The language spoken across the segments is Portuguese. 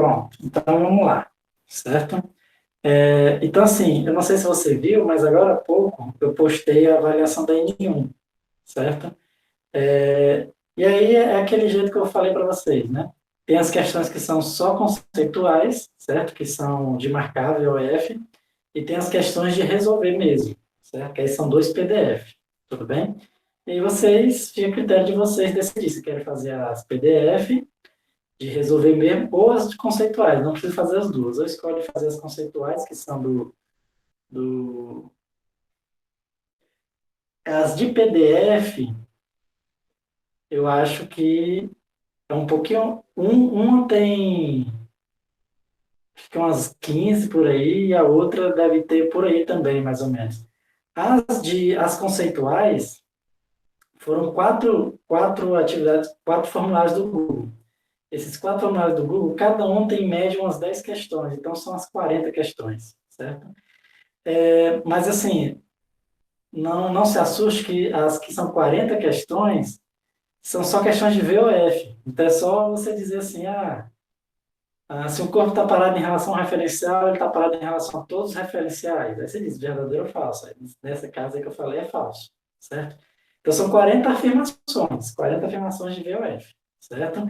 Pronto, então vamos lá, certo? Então, assim, eu não sei se você viu, mas agora há pouco eu postei a avaliação da N1, certo? E aí é aquele jeito que eu falei para vocês, né? Tem as questões que são só conceituais, certo? Que são de marcar VOF, e tem as questões de resolver mesmo, certo? Que aí são 2 PDF, tudo bem? E vocês, fica a critério de vocês decidir se querem fazer as PDF de resolver mesmo ou as de conceituais. Não precisa fazer as duas. Ou escolhe fazer as conceituais, que são do... As de PDF, eu acho que é um pouquinho... Uma tem acho que umas 15 por aí, e a outra deve ter por aí também, mais ou menos. As conceituais foram quatro atividades, 4 formulários do Google. Esses 4 formulários do Google, cada um tem em média umas 10 questões, então são as 40 questões, certo? Mas assim, não se assuste que as que são 40 questões são só questões de VOF. Então é só você dizer assim, se o corpo está parado em relação ao referencial, ele está parado em relação a todos os referenciais. Aí você diz verdadeiro ou falso. Aí, nessa casa aí que eu falei é falso, certo? Então são 40 afirmações de VOF, certo?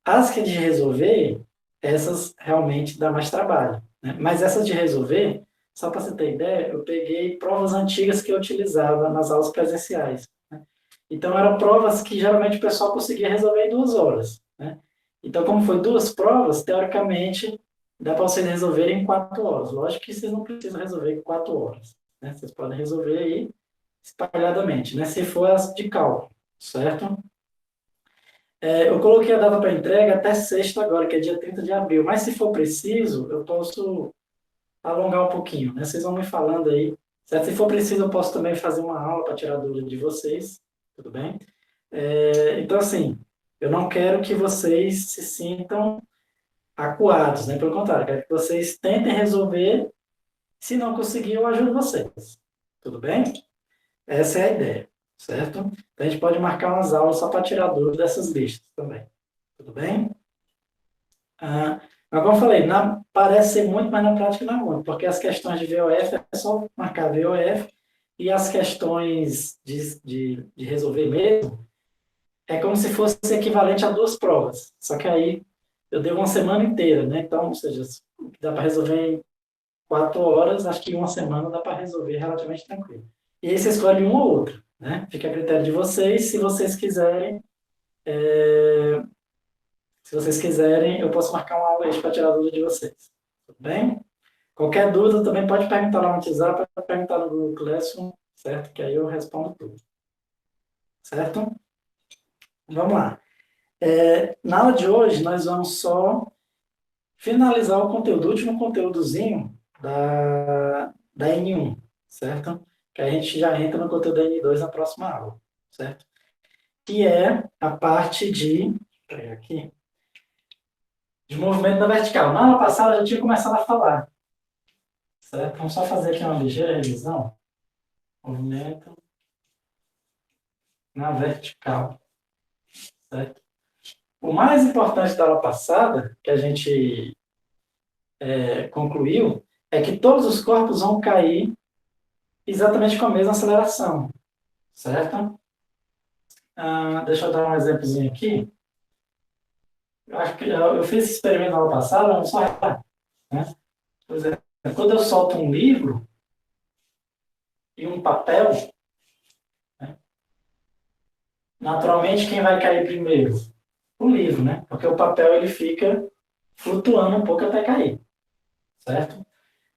As que é de resolver, essas realmente dá mais trabalho, né? Mas essas de resolver, só para você ter ideia, eu peguei provas antigas que eu utilizava nas aulas presenciais, né? Então, eram provas que geralmente o pessoal conseguia resolver em 2 horas, né? Então, como foi 2 provas, teoricamente, dá para vocês resolverem em 4 horas. Lógico que vocês não precisam resolver em 4 horas, né? Vocês podem resolver aí espalhadamente, né? Se for as de cálculo, certo? Eu coloquei a data para entrega até sexta agora, que é dia 30 de abril. Mas se for preciso, eu posso alongar um pouquinho, né? Vocês vão me falando aí. Certo? Se for preciso, eu posso também fazer uma aula para tirar dúvida de vocês. Tudo bem? Então, assim, eu não quero que vocês se sintam acuados, né? Pelo contrário, quero que vocês tentem resolver. Se não conseguir, eu ajudo vocês. Tudo bem? Essa é a ideia, certo? Então, a gente pode marcar umas aulas só para tirar dúvida dessas listas também. Tudo bem? Mas como eu falei, parece ser muito, mas na prática não é muito, porque as questões de VOF é só marcar VOF e as questões de resolver mesmo é como se fosse equivalente a 2 provas. Só que aí eu dei uma semana inteira, né? Então, ou seja, dá para resolver em 4 horas, acho que em uma semana dá para resolver relativamente tranquilo. E aí você escolhe um ou outro, né? Fica a critério de vocês. Se vocês quiserem, eu posso marcar uma aula aí para tirar a dúvida de vocês. Tudo bem? Qualquer dúvida também pode perguntar lá no WhatsApp, pode perguntar no Google Classroom, certo? Que aí eu respondo tudo. Certo? Vamos lá. Na aula de hoje, nós vamos só finalizar o conteúdo, o último conteúdozinho da N1, certo? Que a gente já entra no conteúdo da N2 na próxima aula, certo? Que é a parte aqui, de movimento na vertical. Na aula passada eu já tinha começado a falar, certo? Vamos só fazer aqui uma ligeira revisão. Movimento na vertical, certo? O mais importante da aula passada, que a gente concluiu, é que todos os corpos vão cair exatamente com a mesma aceleração, certo? Deixa eu dar um exemplozinho aqui. Eu acho que eu fiz esse experimento na aula passada, vamos só reparar, né? Por exemplo, quando eu solto um livro e um papel, né, naturalmente quem vai cair primeiro? O livro, né? Porque o papel ele fica flutuando um pouco até cair, certo?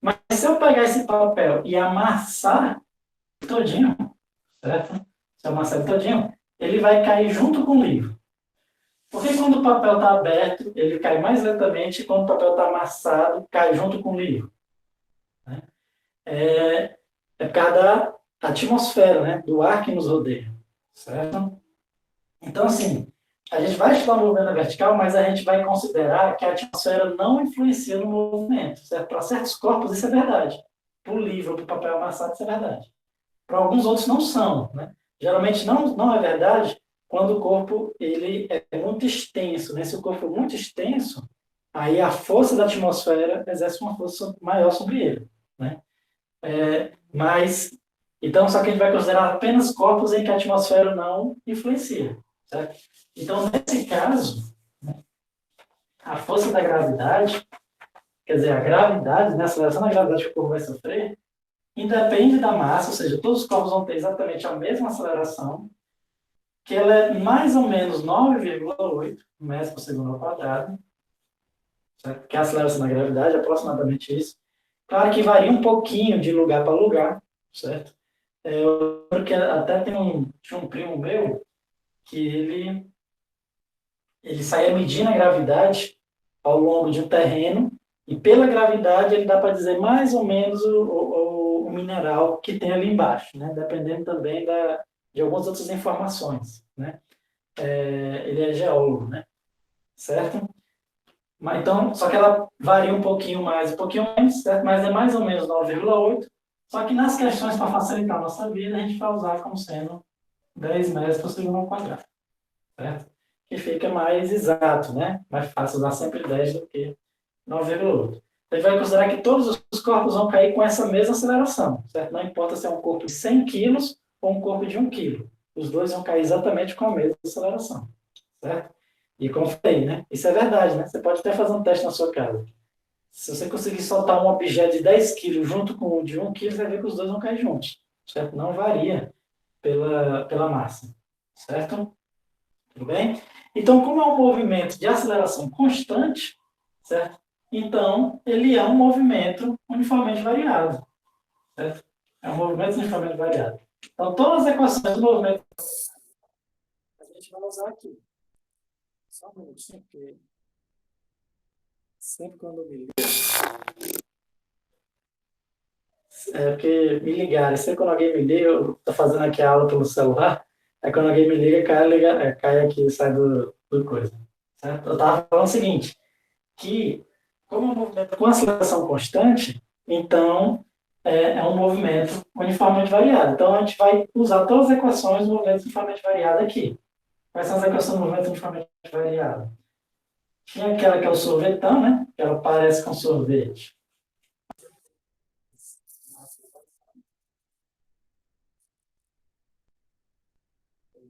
Mas se eu pegar esse papel e amassar todinho, certo? Se eu amassar ele todinho, ele vai cair junto com o livro. Porque quando o papel está aberto, ele cai mais lentamente, e quando o papel está amassado, cai junto com o livro, né? É por causa da atmosfera, né? Do ar que nos rodeia, certo? Então, assim, a gente vai estudar o movimento vertical, mas a gente vai considerar que a atmosfera não influencia no movimento, certo? Para certos corpos isso é verdade. Para o livro, para o papel amassado, isso é verdade. Para alguns outros não são, né? Geralmente não é verdade quando o corpo ele é muito extenso, né? Se o corpo é muito extenso, aí a força da atmosfera exerce uma força maior sobre ele, né? Mas, então, só que a gente vai considerar apenas corpos em que a atmosfera não influencia, certo? Então, nesse caso, a força da gravidade, quer dizer, a gravidade, né, a aceleração da gravidade que o corpo vai sofrer, independe da massa, ou seja, todos os corpos vão ter exatamente a mesma aceleração, que ela é mais ou menos 9,8 metros por segundo ao quadrado, certo? Que é a aceleração da gravidade, aproximadamente isso. Claro que varia um pouquinho de lugar para lugar, certo? Porque até tinha um primo meu que ele saía medindo a gravidade ao longo de um terreno e pela gravidade ele dá para dizer mais ou menos o mineral que tem ali embaixo, né? Dependendo também de algumas outras informações, né? Ele é geólogo, né? Certo? Mas, então, só que ela varia um pouquinho mais, um pouquinho menos, certo? Mas é mais ou menos 9,8. Só que nas questões, para facilitar a nossa vida, a gente vai usar como sendo 10 metros por segundo ao quadrado, certo? Que fica mais exato, né? Mais fácil usar sempre 10 do que 9,8. A gente vai considerar que todos os corpos vão cair com essa mesma aceleração, certo? Não importa se é um corpo de 100 quilos ou um corpo de 1 quilo. Os dois vão cair exatamente com a mesma aceleração, certo? E como eu falei, né? Isso é verdade, né? Você pode até fazer um teste na sua casa. Se você conseguir soltar um objeto de 10 quilos junto com o de 1 quilo, você vai ver que os dois vão cair juntos, certo? Não varia pela massa, certo? Tudo bem? Então, como é um movimento de aceleração constante, certo? Então, ele é um movimento uniformemente variado, certo? É um movimento uniformemente variado. Então, todas as equações do movimento a gente vai usar aqui. Só um minutinho, porque sempre quando eu me ligo. Porque me ligaram. Sempre quando alguém me liga, eu estou fazendo aqui a aula pelo celular, aí quando alguém me liga, cai aqui, sai do coisa. Certo? Eu estava falando o seguinte, que como é um movimento com aceleração constante, então é um movimento uniformemente variado. Então a gente vai usar todas as equações do movimento uniformemente variado aqui. Quais são as equações do movimento uniformemente variado? Tinha aquela que é o sorvetão, né? Que ela parece com sorvete.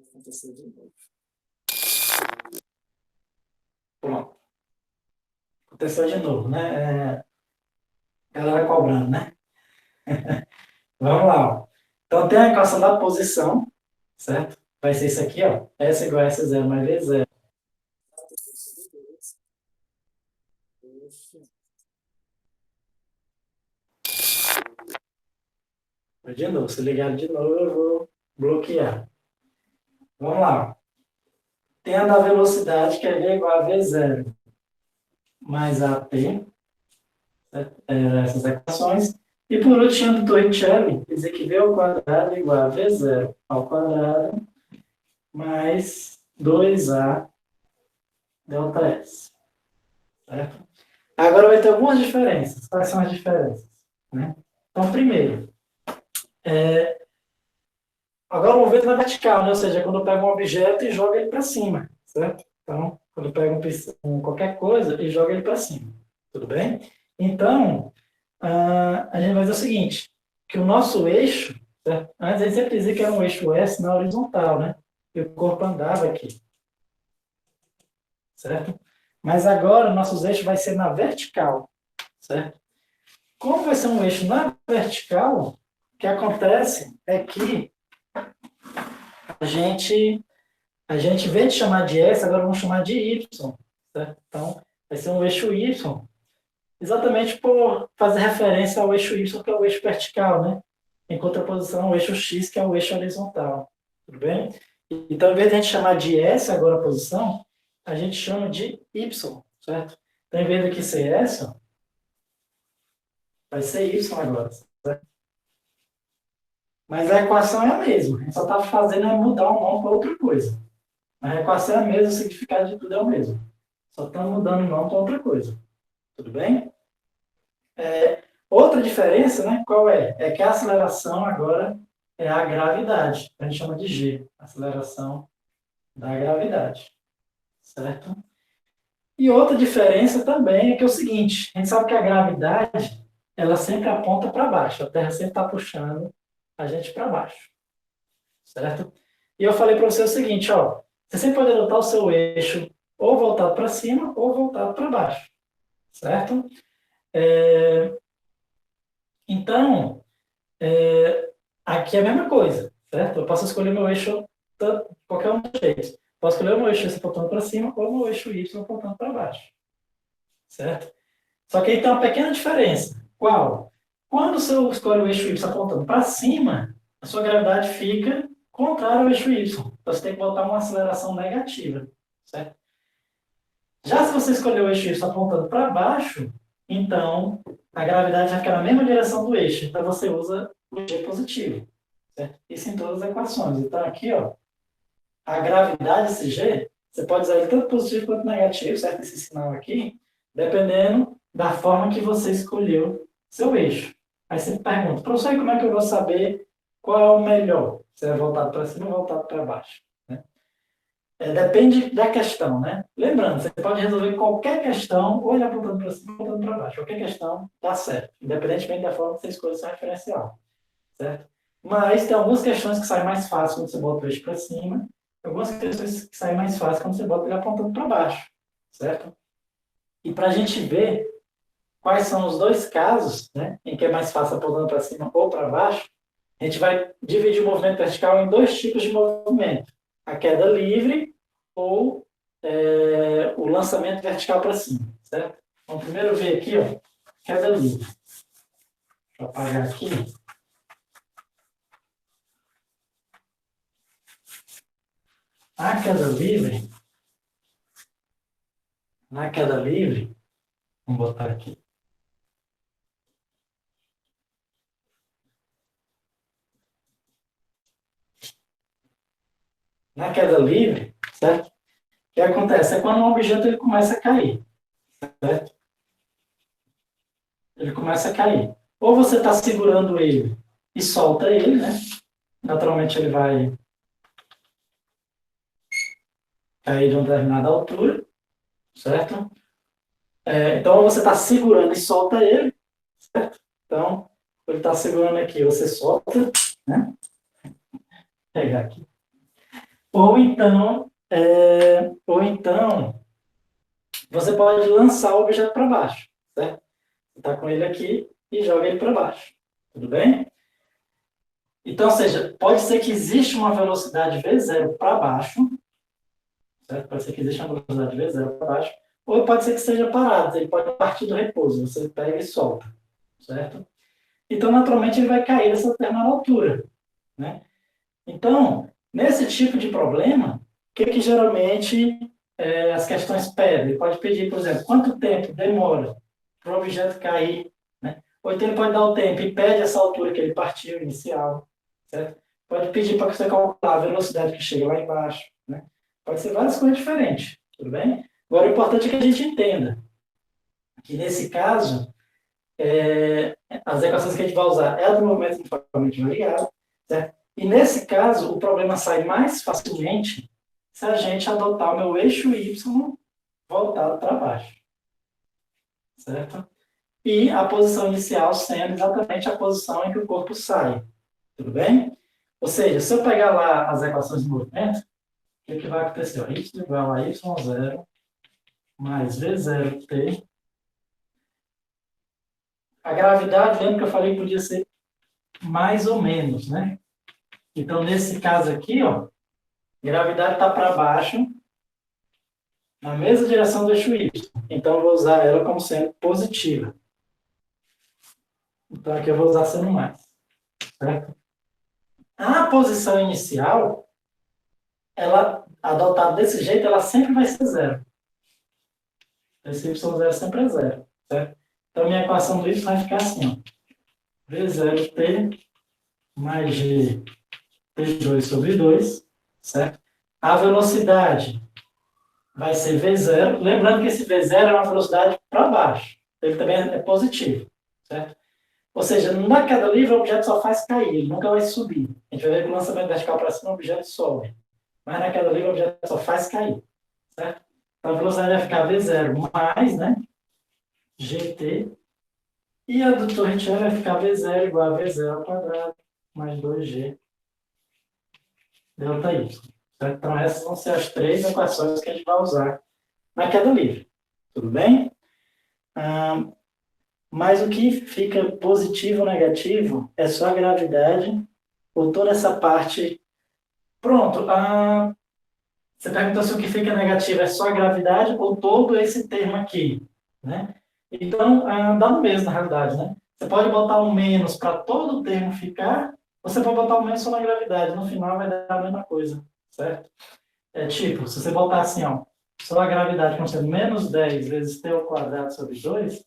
Aconteceu de novo. Pronto. Aconteceu de novo, né? A galera cobrando, né? Vamos lá. Ó. Então tem a equação da posição, certo? Vai ser isso aqui, ó. S igual a S0 mais V0. De novo, se ligar de novo, eu vou bloquear. Vamos lá. Tem a da velocidade, que é V igual a V0 mais AT, essas equações. E por último, do Torricelli, dizer que V ao quadrado é igual a V0 ao quadrado mais 2A delta S. Certo? Agora vai ter algumas diferenças. Quais são as diferenças? Né? Então, primeiro, agora o movimento na vertical, né? Ou seja, quando eu pego um objeto e jogo ele para cima, certo? Então, quando eu pego qualquer coisa e jogo ele para cima, tudo bem? Então, a gente vai dizer o seguinte, que o nosso eixo, certo? Antes a gente sempre dizia que era um eixo S na horizontal, né? E o corpo andava aqui, certo? Mas agora, nossos eixos vai ser na vertical, certo? Como vai ser um eixo na vertical, o que acontece é que a gente, em vez de chamar de S, agora vamos chamar de Y. Certo? Então, vai ser um eixo Y, exatamente por fazer referência ao eixo Y, que é o eixo vertical, né? Em contraposição ao eixo X, que é o eixo horizontal. Tudo bem? Então, em vez de a gente chamar de S agora a posição, a gente chama de Y, certo? Então, em vez de aqui ser S, ó, vai ser Y agora. Certo? Mas a equação é a mesma. A gente só está fazendo é mudar o nome para outra coisa. A equação é a mesma, o significado de tudo é o mesmo. Só estamos mudando o nome para outra coisa. Tudo bem? Outra diferença, né? Qual é? É que a aceleração agora é a gravidade. A gente chama de G, aceleração da gravidade. Certo? E outra diferença também é que é o seguinte, a gente sabe que a gravidade, ela sempre aponta para baixo, a Terra sempre está puxando a gente para baixo, certo? E eu falei para você o seguinte, ó, você sempre pode adotar o seu eixo ou voltado para cima ou voltado para baixo, certo? Então, aqui é a mesma coisa, certo? Eu posso escolher meu eixo de qualquer um dos jeitos. Posso escolher o meu eixo apontando para cima ou o meu eixo Y apontando para baixo, certo? Só que aí tem uma pequena diferença. Qual? Quando você escolhe o eixo Y apontando para cima, a sua gravidade fica contrária ao eixo Y. Então você tem que botar uma aceleração negativa, certo? Já se você escolher o eixo Y apontando para baixo, então a gravidade vai ficar na mesma direção do eixo. Então você usa o G positivo, certo? Isso em todas as equações. Então aqui, ó, a gravidade, esse G, você pode usar ele tanto positivo quanto negativo, certo? Esse sinal aqui, dependendo da forma que você escolheu seu eixo. Aí você pergunta, professor, como é que eu vou saber qual é o melhor? Se é voltado para cima ou voltado para baixo? Né? Depende da questão, né? Lembrando, você pode resolver qualquer questão, ou ele apontando para cima ou apontando para baixo. Qualquer questão dá certo, independentemente da forma que você escolhe seu referencial, certo? Mas tem algumas questões que saem mais fácil quando você bota o eixo para cima, algumas questões que saem mais fácil quando você bota ele apontando para baixo, certo? E para a gente ver quais são os dois casos, né, em que é mais fácil apontando para cima ou para baixo, a gente vai dividir o movimento vertical em dois tipos de movimento: a queda livre ou o lançamento vertical para cima, certo? Vamos primeiro ver aqui, ó, queda livre. Deixa eu apagar aqui. A queda livre, na queda livre, vamos botar aqui. Na queda livre, certo? O que acontece? É quando um objeto ele começa a cair, certo? Ele começa a cair. Ou você está segurando ele e solta ele, né? Naturalmente ele vai cair de uma determinada altura, certo? Então, ou você está segurando e solta ele, certo? Então, ele está segurando aqui, você solta, né? Vou pegar aqui. Ou então, você pode lançar o objeto para baixo, certo? Você está com ele aqui e joga ele para baixo, tudo bem? Então, ou seja, pode ser que exista uma velocidade V0 para baixo, certo? Pode ser que exista uma velocidade V0 para baixo, ou pode ser que seja parado, ele pode partir do repouso, você pega e solta, certo? Então, naturalmente, ele vai cair nessa determinada altura, né? Então, nesse tipo de problema, o que geralmente as questões pedem? Ele pode pedir, por exemplo, quanto tempo demora para o objeto cair, né? Ou então ele pode dar o tempo e pede essa altura que ele partiu inicial, certo? Pode pedir para você calcular a velocidade que chega lá embaixo, né? Pode ser várias coisas diferentes, tudo bem? Agora, o importante é que a gente entenda que, nesse caso, as equações que a gente vai usar é a do movimento uniformemente variável, certo? E, nesse caso, o problema sai mais facilmente se a gente adotar o meu eixo Y voltado para baixo, certo? E a posição inicial sendo exatamente a posição em que o corpo sai, tudo bem? Ou seja, se eu pegar lá as equações de movimento, o que vai acontecer? Y igual a y0 mais v0t. A gravidade, lembra que eu falei que podia ser mais ou menos, né? Então, nesse caso aqui, ó, a gravidade está para baixo, na mesma direção do eixo Y. Então, eu vou usar ela como sendo positiva. Então, aqui eu vou usar sendo mais, certo? A posição inicial, ela, adotada desse jeito, ela sempre vai ser zero. Esse y0 sempre é zero, certo? Então, minha equação do y vai ficar assim, ó. V0t mais g t2 sobre 2, certo? A velocidade vai ser V0. Lembrando que esse V0 é uma velocidade para baixo. Ele também é positivo, certo? Ou seja, na queda livre, o objeto só faz cair, ele nunca vai subir. A gente vai ver que o lançamento vertical para cima, o objeto sobe. Mas na queda livre, o objeto só faz cair, certo? Então, a velocidade vai ficar V0 mais, né? GT. E a do Torricelli vai ficar V0 igual a V0 ao quadrado mais 2G delta Y. Certo? Então, essas vão ser as três equações que a gente vai usar na queda livre. Tudo bem? Mas o que fica positivo ou negativo é só a gravidade ou toda essa parte. Pronto. Você perguntou se o que fica negativo é só a gravidade ou todo esse termo aqui, né? Então, dá no mesmo, na realidade, né? Você pode botar um menos para todo o termo ficar, ou você pode botar um menos só na gravidade. No final vai dar a mesma coisa, certo? É tipo, se você botar assim, ó, só a gravidade como sendo menos 10 vezes t ao quadrado sobre 2,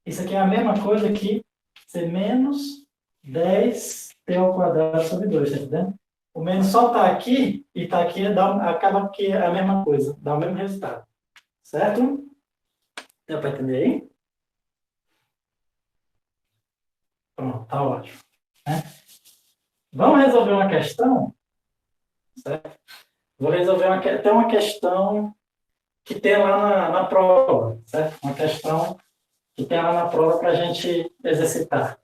isso aqui é a mesma coisa que ser menos 10t ao quadrado sobre 2, tá entendendo? O menos só está aqui e está aqui, acaba que é a mesma coisa, dá o mesmo resultado. Certo? Deu para entender aí? Pronto, tá ótimo. Né? Vamos resolver uma questão? Certo? Vou resolver até uma questão que tem lá na prova, certo? Uma questão que tem lá na prova para a gente exercitar.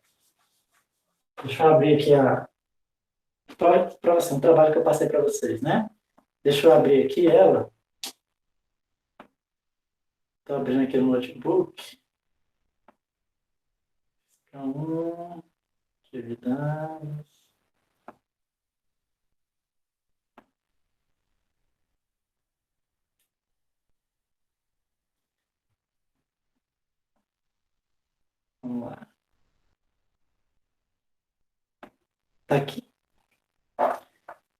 Deixa eu abrir aqui um trabalho que eu passei para vocês, né? Deixa eu abrir aqui ela. Estou abrindo aqui no notebook. Então, atividades. Vamos lá. Está aqui.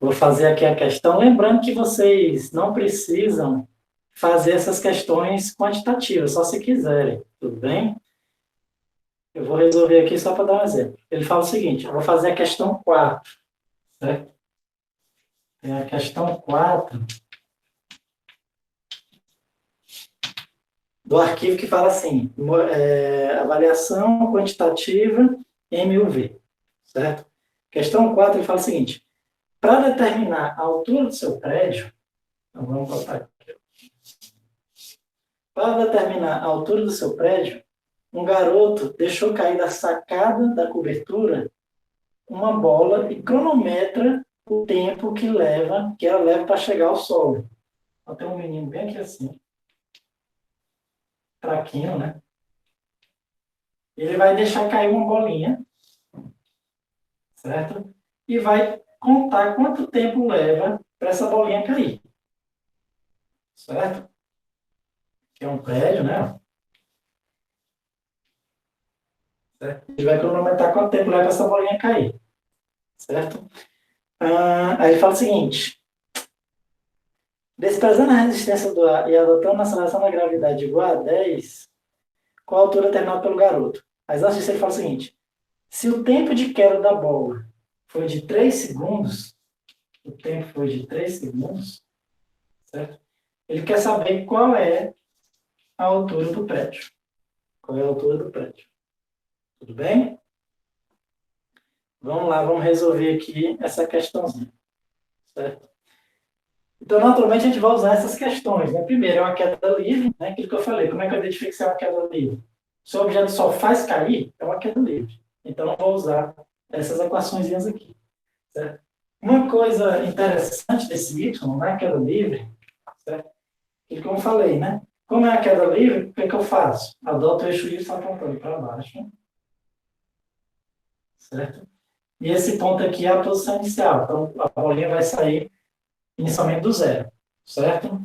Vou fazer aqui a questão. Lembrando que vocês não precisam fazer essas questões quantitativas, só se quiserem. Tudo bem? Eu vou resolver aqui só para dar um exemplo. Ele fala o seguinte, eu vou fazer a questão 4, certo? Tem a questão 4 do arquivo que fala assim, avaliação quantitativa MUV, certo? Questão 4, ele fala o seguinte, para determinar a altura do seu prédio, então vamos botar aqui. Para determinar a altura do seu prédio, um garoto deixou cair da sacada da cobertura uma bola e cronometra o tempo que ela leva para chegar ao solo. Então, tem um menino bem aqui assim, fraquinho, né? Ele vai deixar cair uma bolinha, certo? E vai contar quanto tempo leva para essa bolinha cair, certo? Que é um prédio, né? Certo? Ele vai cronometrar quanto tempo leva para essa bolinha cair, certo? Aí ele fala o seguinte, desprezando a resistência do ar e adotando a aceleração da gravidade igual a 10, qual a altura determinada pelo garoto? Mas antes disso ele fala o seguinte, se o tempo de queda da bola foi de 3 segundos, o tempo foi de 3 segundos, certo? Ele quer saber qual é a altura do prédio. Qual é a altura do prédio? Tudo bem? Vamos lá, vamos resolver aqui essa questãozinha, certo? Então, naturalmente, a gente vai usar essas questões. Né? Primeiro, é uma queda livre, né? Aquilo que eu falei. Como é que eu identifico se é uma queda livre? Se o objeto só faz cair, é uma queda livre. Então, eu vou usar essas equações aqui. Certo? Uma coisa interessante desse Y, na queda livre, certo? E como eu falei, né? Como é a queda livre, o que eu faço? Adoto o eixo Y apontando para baixo. Certo? E esse ponto aqui é a posição inicial. Então, a bolinha vai sair inicialmente do zero. Certo?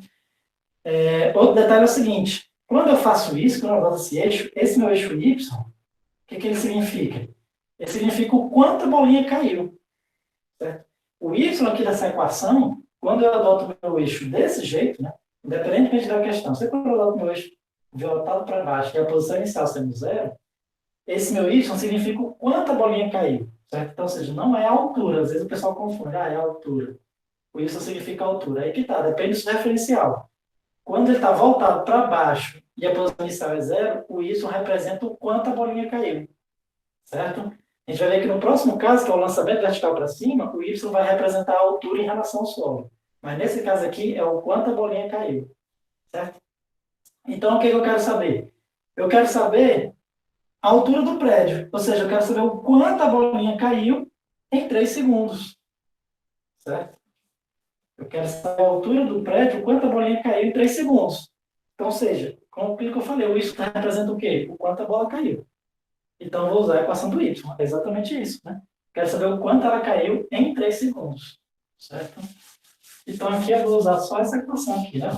Outro detalhe é o seguinte. Quando eu faço isso, quando eu adoto esse eixo, esse meu eixo Y, o que ele significa? Ele significa o quanto a bolinha caiu. Certo? O Y aqui dessa equação, quando eu adoto o meu eixo desse jeito, né? Independentemente da questão, se eu adoto o meu eixo voltado para baixo e a posição inicial sendo zero, esse meu Y significa o quanto a bolinha caiu. Certo? Então, ou seja, não é a altura. Às vezes o pessoal confunde, é a altura. O Y significa a altura. Aí que tá, depende do referencial. Quando ele está voltado para baixo e a posição inicial é zero, o Y representa o quanto a bolinha caiu. Certo? A gente vai ver que no próximo caso, que é o lançamento vertical para cima, o Y vai representar a altura em relação ao solo. Mas nesse caso aqui, é o quanto a bolinha caiu. Certo? Então, o que eu quero saber? Eu quero saber a altura do prédio, ou seja, eu quero saber o quanto a bolinha caiu em 3 segundos, certo? Eu quero saber a altura do prédio, o quanto a bolinha caiu em 3 segundos. Então, ou seja, como que eu falei, o Y representa o quê? O quanto a bola caiu. Então, eu vou usar a equação do Y. É exatamente isso, né? Quero saber o quanto ela caiu em 3 segundos, certo? Então, aqui eu vou usar só essa equação aqui, né?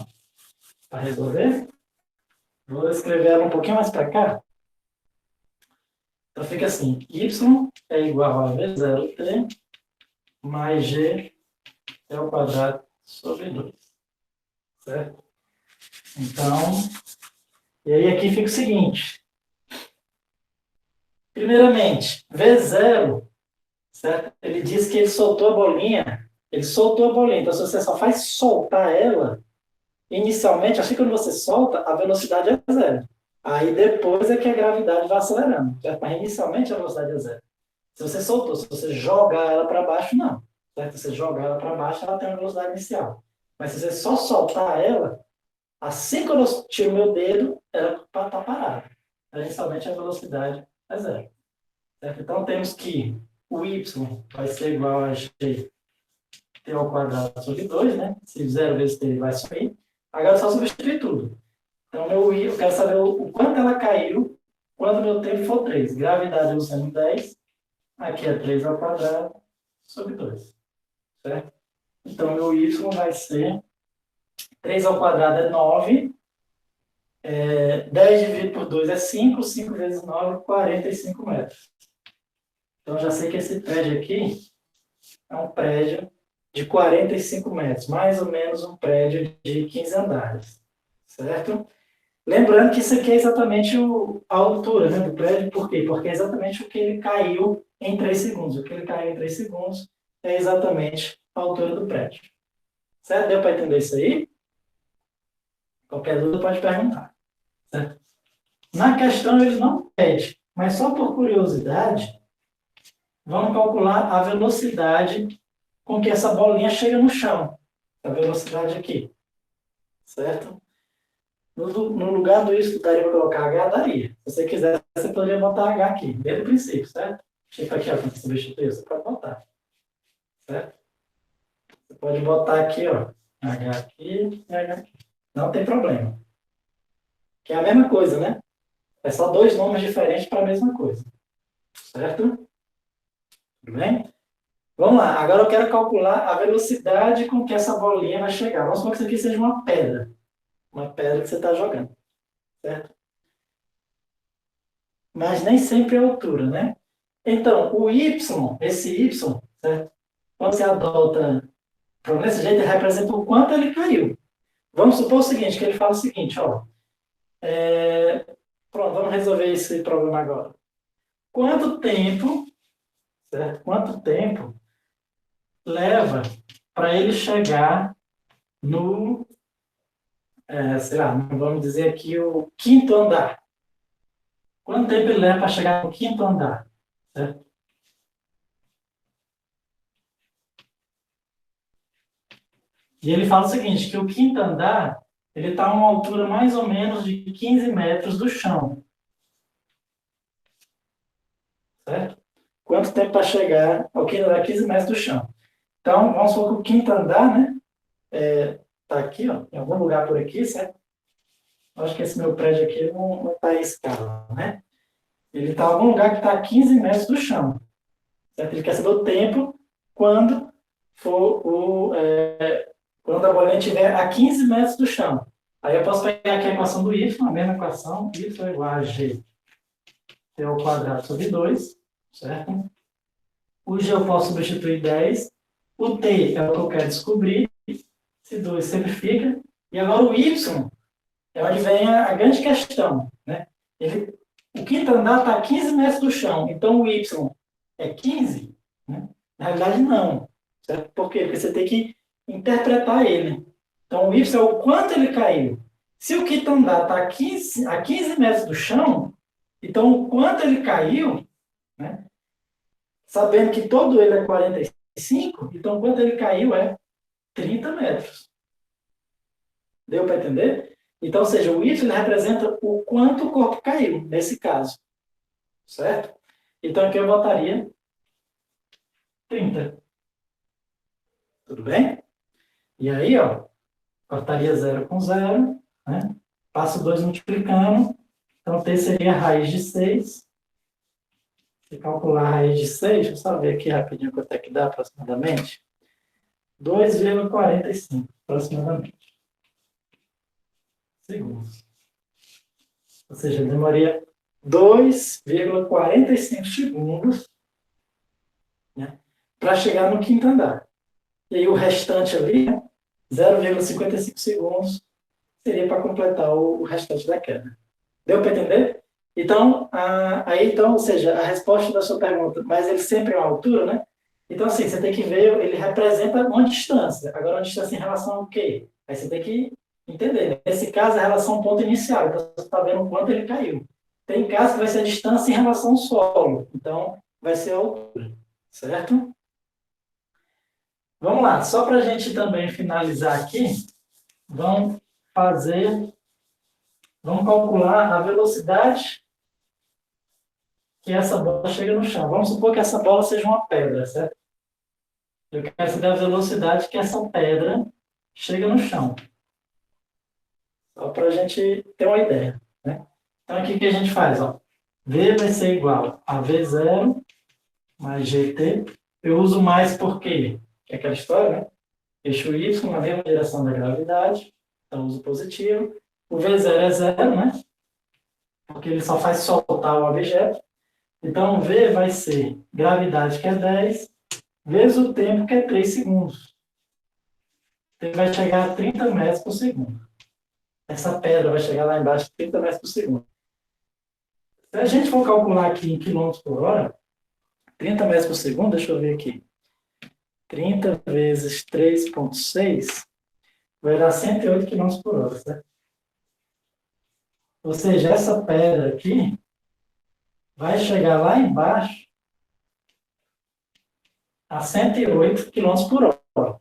Para resolver. Vou escrever ela um pouquinho mais para cá. Então, fica assim, y é igual a v0t mais g ao quadrado sobre 2, certo? Então, e aí aqui fica o seguinte. Primeiramente, V0, certo? Ele diz que ele soltou a bolinha. Ele soltou a bolinha. Então, se você só faz soltar ela, inicialmente, assim que quando você solta, a velocidade é zero. Aí depois é que a gravidade vai acelerando, certo? Mas inicialmente a velocidade é zero. Se você soltou, se você jogar ela para baixo, não. Certo? Se você jogar ela para baixo, ela tem uma velocidade inicial. Mas se você só soltar ela, assim que eu tiro meu dedo, ela está parada. Inicialmente a velocidade é zero. Certo? Então temos que o y vai ser igual a g t ao quadrado sobre 2, né? Se 0 vezes t vai sumir. Agora é só substituir tudo. Então eu quero saber o quanto ela caiu quando meu tempo for 3. Gravidade usando 10. Aqui é 3 ao quadrado sobre 2. Certo? Então meu y vai ser 3 ao quadrado é 9. 10 dividido por 2 é 5. 5 vezes 9, 45 metros. Então já sei que esse prédio aqui é um prédio de 45 metros, mais ou menos um prédio de 15 andares, certo? Lembrando que isso aqui é exatamente a altura, né, do prédio, por quê? Porque é exatamente o que ele caiu em 3 segundos. O que ele caiu em 3 segundos é exatamente a altura do prédio. Certo? Deu para entender isso aí? Qualquer dúvida pode perguntar. Certo? Na questão ele não pede, mas só por curiosidade, vamos calcular a velocidade com que essa bolinha chega no chão. A velocidade aqui. Certo? No lugar do isso, daria para colocar H, daria. Se você quiser, você poderia botar H aqui, desde o princípio, certo? Tipo aqui, ó, quando você substituir, você pode botar. Certo? Você pode botar aqui, ó, H aqui e H aqui. Não tem problema. Que é a mesma coisa, né? É só dois nomes diferentes para a mesma coisa. Certo? Tudo bem? Vamos lá. Agora eu quero calcular a velocidade com que essa bolinha vai chegar. Vamos supor que isso aqui seja uma pedra. Uma pedra que você está jogando. Certo? Mas nem sempre é a altura, né? Então, o y, esse y, certo? Quando você adota desse jeito, ele representa o quanto ele caiu. Vamos supor o seguinte, que ele fala o seguinte, ó. Pronto, vamos resolver esse problema agora. Quanto tempo, certo? Quanto tempo leva para ele chegar no, sei lá, vamos dizer aqui o quinto andar? Quanto tempo ele leva para chegar no quinto andar? Certo? E ele fala o seguinte, que o quinto andar, ele está a uma altura mais ou menos de 15 metros do chão. Certo? Quanto tempo para chegar ao quinto andar? 15 metros do chão. Então, vamos supor que o quinto andar, né? Está aqui, ó, em algum lugar por aqui, certo? Acho que esse meu prédio aqui não está em escala, né? Ele está em algum lugar que está a 15 metros do chão. Certo? Ele quer saber o tempo quando for quando a bolinha estiver a 15 metros do chão. Aí eu posso pegar aqui a equação do y, a mesma equação, y é igual a g t ao quadrado sobre 2, certo? O g eu posso substituir 10. O t é o que eu quero descobrir. Esse 2 sempre fica. E agora o y é onde vem a grande questão, né? O quinto andar está a 15 metros do chão, então o y é 15? Né? Na realidade, não. Certo? Por quê? Porque você tem que interpretar ele. Então, o y é o quanto ele caiu. Se o quinto andar está a 15 metros do chão, então o quanto ele caiu, né? Sabendo que todo ele é 45, então o quanto ele caiu é 30 metros. Deu para entender? Então, ou seja, o y ele representa o quanto o corpo caiu, nesse caso. Certo? Então, aqui eu botaria 30. Tudo bem? E aí, ó, cortaria 0 com 0, né? Passo 2 multiplicando. Então, t seria a raiz de 6. Se calcular a raiz de 6, deixa eu só ver aqui rapidinho quanto é que dá aproximadamente. 2,45 aproximadamente segundos. Ou seja, demoraria 2,45 segundos, né, para chegar no quinto andar. E aí o restante ali, 0,55 segundos, seria para completar o restante da queda. Deu para entender? Então, ou seja, a resposta da sua pergunta, mas ele sempre é uma altura, né? Então, assim, você tem que ver, ele representa uma distância. Agora, uma distância em relação ao quê? Aí você tem que entender. Né? Nesse caso, a relação ao ponto inicial. Então, você está vendo o quanto ele caiu. Tem casos que vai ser a distância em relação ao solo. Então, vai ser a altura. Certo? Vamos lá. Só para a gente também finalizar aqui, vamos calcular a velocidade que essa bola chega no chão. Vamos supor que essa bola seja uma pedra, certo? Eu quero saber a velocidade que essa pedra chega no chão. Só para a gente ter uma ideia. Né? Então, aqui o que a gente faz? Ó? V vai ser igual a V0 mais GT. Eu uso mais porque, que é aquela história, né? Eixo Y na mesma direção da gravidade. Então, uso positivo. O V0 é zero, né? Porque ele só faz soltar o objeto. Então, V vai ser gravidade, que é 10, vezes o tempo, que é 3 segundos. Ele vai chegar a 30 metros por segundo. Essa pedra vai chegar lá embaixo a 30 metros por segundo. Se a gente for calcular aqui em quilômetros por hora, 30 metros por segundo, deixa eu ver aqui. 30 vezes 3,6 vai dar 108 quilômetros por hora, certo? Ou seja, essa pedra aqui vai chegar lá embaixo a 108 quilômetros por hora,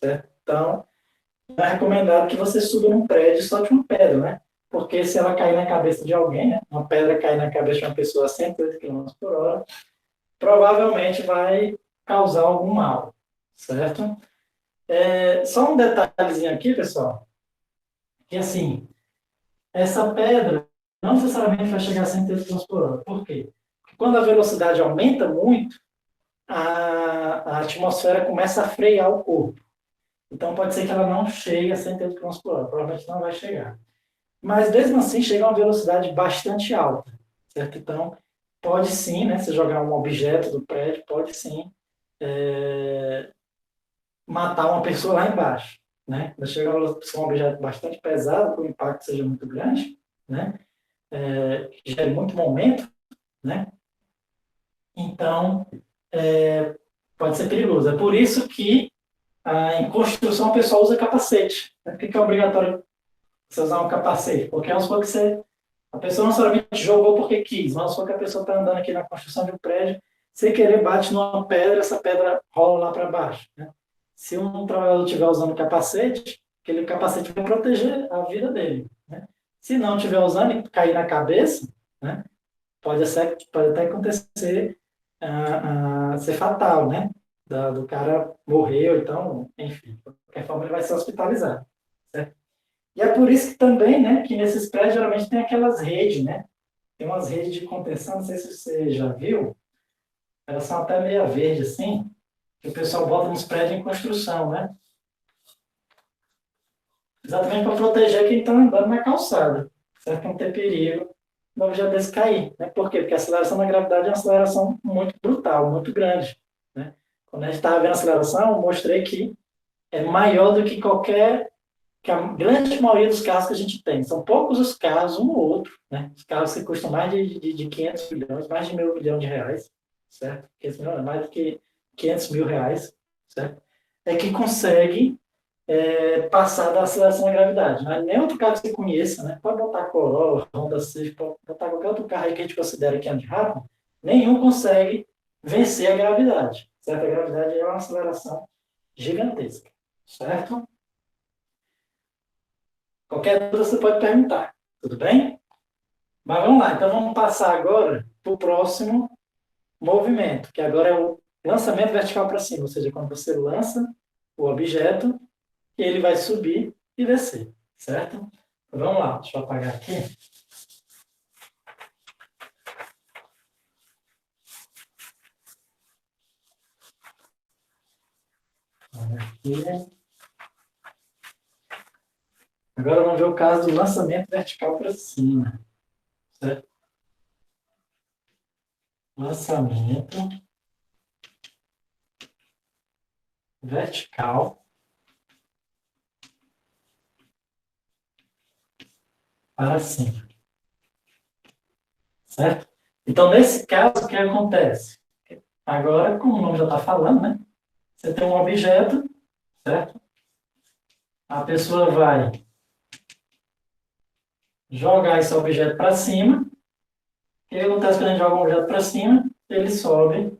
certo? Então, é recomendado que você suba num prédio e solte uma pedra, né? Porque se ela cair na cabeça de alguém, né? Uma pedra cair na cabeça de uma pessoa a 108 quilômetros por hora, provavelmente vai causar algum mal, certo? Só um detalhezinho aqui, pessoal, que assim, essa pedra não necessariamente vai chegar a 108 quilômetros por hora. Por quê? Porque quando a velocidade aumenta muito, a atmosfera começa a frear o corpo. Então, pode ser que ela não chegue a 108 km por hora, provavelmente não vai chegar. Mas, mesmo assim, chega a uma velocidade bastante alta, certo? Então, pode sim, né, se jogar um objeto do prédio, pode sim matar uma pessoa lá embaixo, né? Chega a um objeto bastante pesado, que o impacto seja muito grande, né? Gere muito momento, né? Então, pode ser perigoso. É por isso que em construção o pessoal usa capacete. Por que é obrigatório você usar um capacete? Porque é um supor que a pessoa não somente jogou porque quis, mas supor que a pessoa está andando aqui na construção de um prédio, sem querer bate numa pedra, essa pedra rola lá para baixo. Né? Se um trabalhador estiver usando capacete, aquele capacete vai proteger a vida dele. Né? Se não estiver usando e cair na cabeça, né? pode até acontecer ser fatal, né? Do cara morrer, ou então, enfim, de qualquer forma ele vai ser hospitalizado, certo? E é por isso que também, né, que nesses prédios geralmente tem aquelas redes, né? Tem umas redes de contenção, não sei se você já viu, elas são até meia verde, assim, que o pessoal bota nos prédios em construção, né? Exatamente para proteger quem está andando na calçada, certo? Para não ter perigo no objeto desse cair, né? Por quê? Porque a aceleração da gravidade é uma aceleração muito brutal, muito grande, né? Quando a gente estava vendo a aceleração, eu mostrei que é maior do que a grande maioria dos carros que a gente tem. São poucos os carros, um ou outro, né? Os carros que custam mais de 500 milhões, mais de R$ 1.000 milhão, certo? 500 milhões, mais do que R$ 500 mil, certo? É que consegue passar da aceleração da gravidade. Não é nem outro carro que você conheça, né? Pode botar Corolla, Honda Civic, pode botar qualquer outro carro aí que a gente considera que ande rápido, nenhum consegue vencer a gravidade, certo? A gravidade é uma aceleração gigantesca, certo? Qualquer dúvida você pode perguntar, tudo bem? Mas vamos lá, então vamos passar agora para o próximo movimento, que agora é o lançamento vertical para cima, ou seja, quando você lança o objeto, ele vai subir e descer, certo? Então, vamos lá, deixa eu apagar aqui. Aqui. Agora vamos ver o caso do lançamento vertical para cima, certo? Lançamento vertical para cima, certo? Então, nesse caso, o que acontece? Agora, como o nome já está falando, né? Você tem um objeto, certo? A pessoa vai jogar esse objeto para cima. O que acontece quando a gente joga um objeto para cima? Ele sobe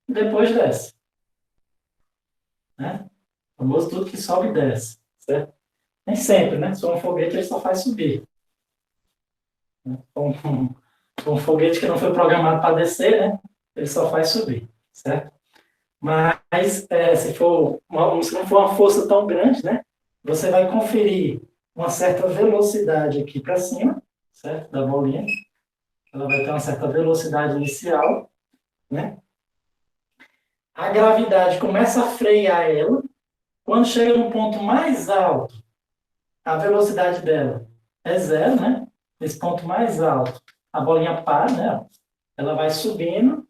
e depois desce, né? O famoso tudo que sobe e desce, certo? Nem sempre, né? Se for um foguete, ele só faz subir. Né? Um foguete que não foi programado para descer, né? Ele só faz subir, certo? Mas se não for uma força tão grande, né? Você vai conferir uma certa velocidade aqui para cima, certo? Da bolinha. Ela vai ter uma certa velocidade inicial, né? A gravidade começa a frear ela. Quando chega no ponto mais alto, a velocidade dela é zero, né? Nesse ponto mais alto, a bolinha para, né? Ela vai subindo,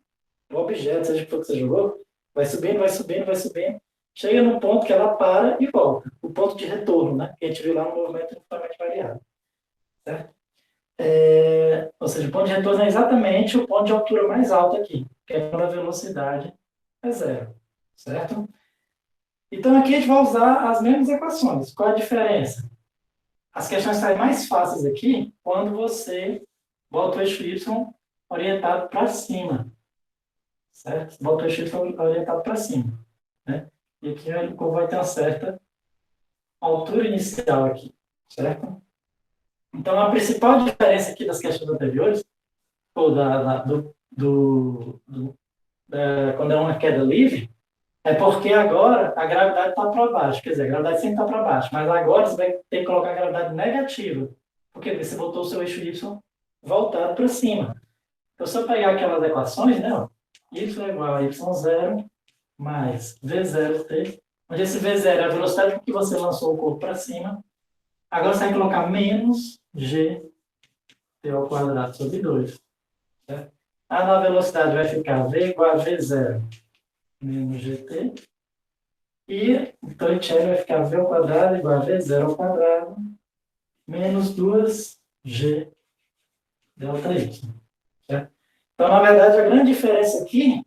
o objeto, seja o que você jogou, vai subindo, vai subindo, vai subindo. Chega no ponto que ela para e volta. O ponto de retorno, né? Que a gente viu lá no movimento infinitamente variável. Certo? Ou seja, o ponto de retorno é exatamente o ponto de altura mais alto aqui, que é quando a velocidade é zero. Certo? Então aqui a gente vai usar as mesmas equações. Qual a diferença? As questões saem mais fáceis aqui quando você bota o eixo y orientado para cima. Certo? Bota o eixo y orientado para cima. Né? E aqui o corpo vai ter uma certa altura inicial aqui. Certo? Então a principal diferença aqui das questões anteriores, ou quando é uma queda livre, é porque agora a gravidade está para baixo. Quer dizer, a gravidade sempre está para baixo. Mas agora você vai ter que colocar a gravidade negativa. Porque você botou o seu eixo y voltado para cima. Então, se eu pegar aquelas equações, né? Ó, y é igual a y0 mais v0t, onde esse v0 é a velocidade com que você lançou o corpo para cima. Agora você vai colocar menos gt ao quadrado sobre 2. Certo? A nova velocidade vai ficar v igual a v0 menos gt. E então o Tchelle vai ficar v ao quadrado igual a v0 ao quadrado menos 2g delta y. Certo? Então, na verdade, a grande diferença aqui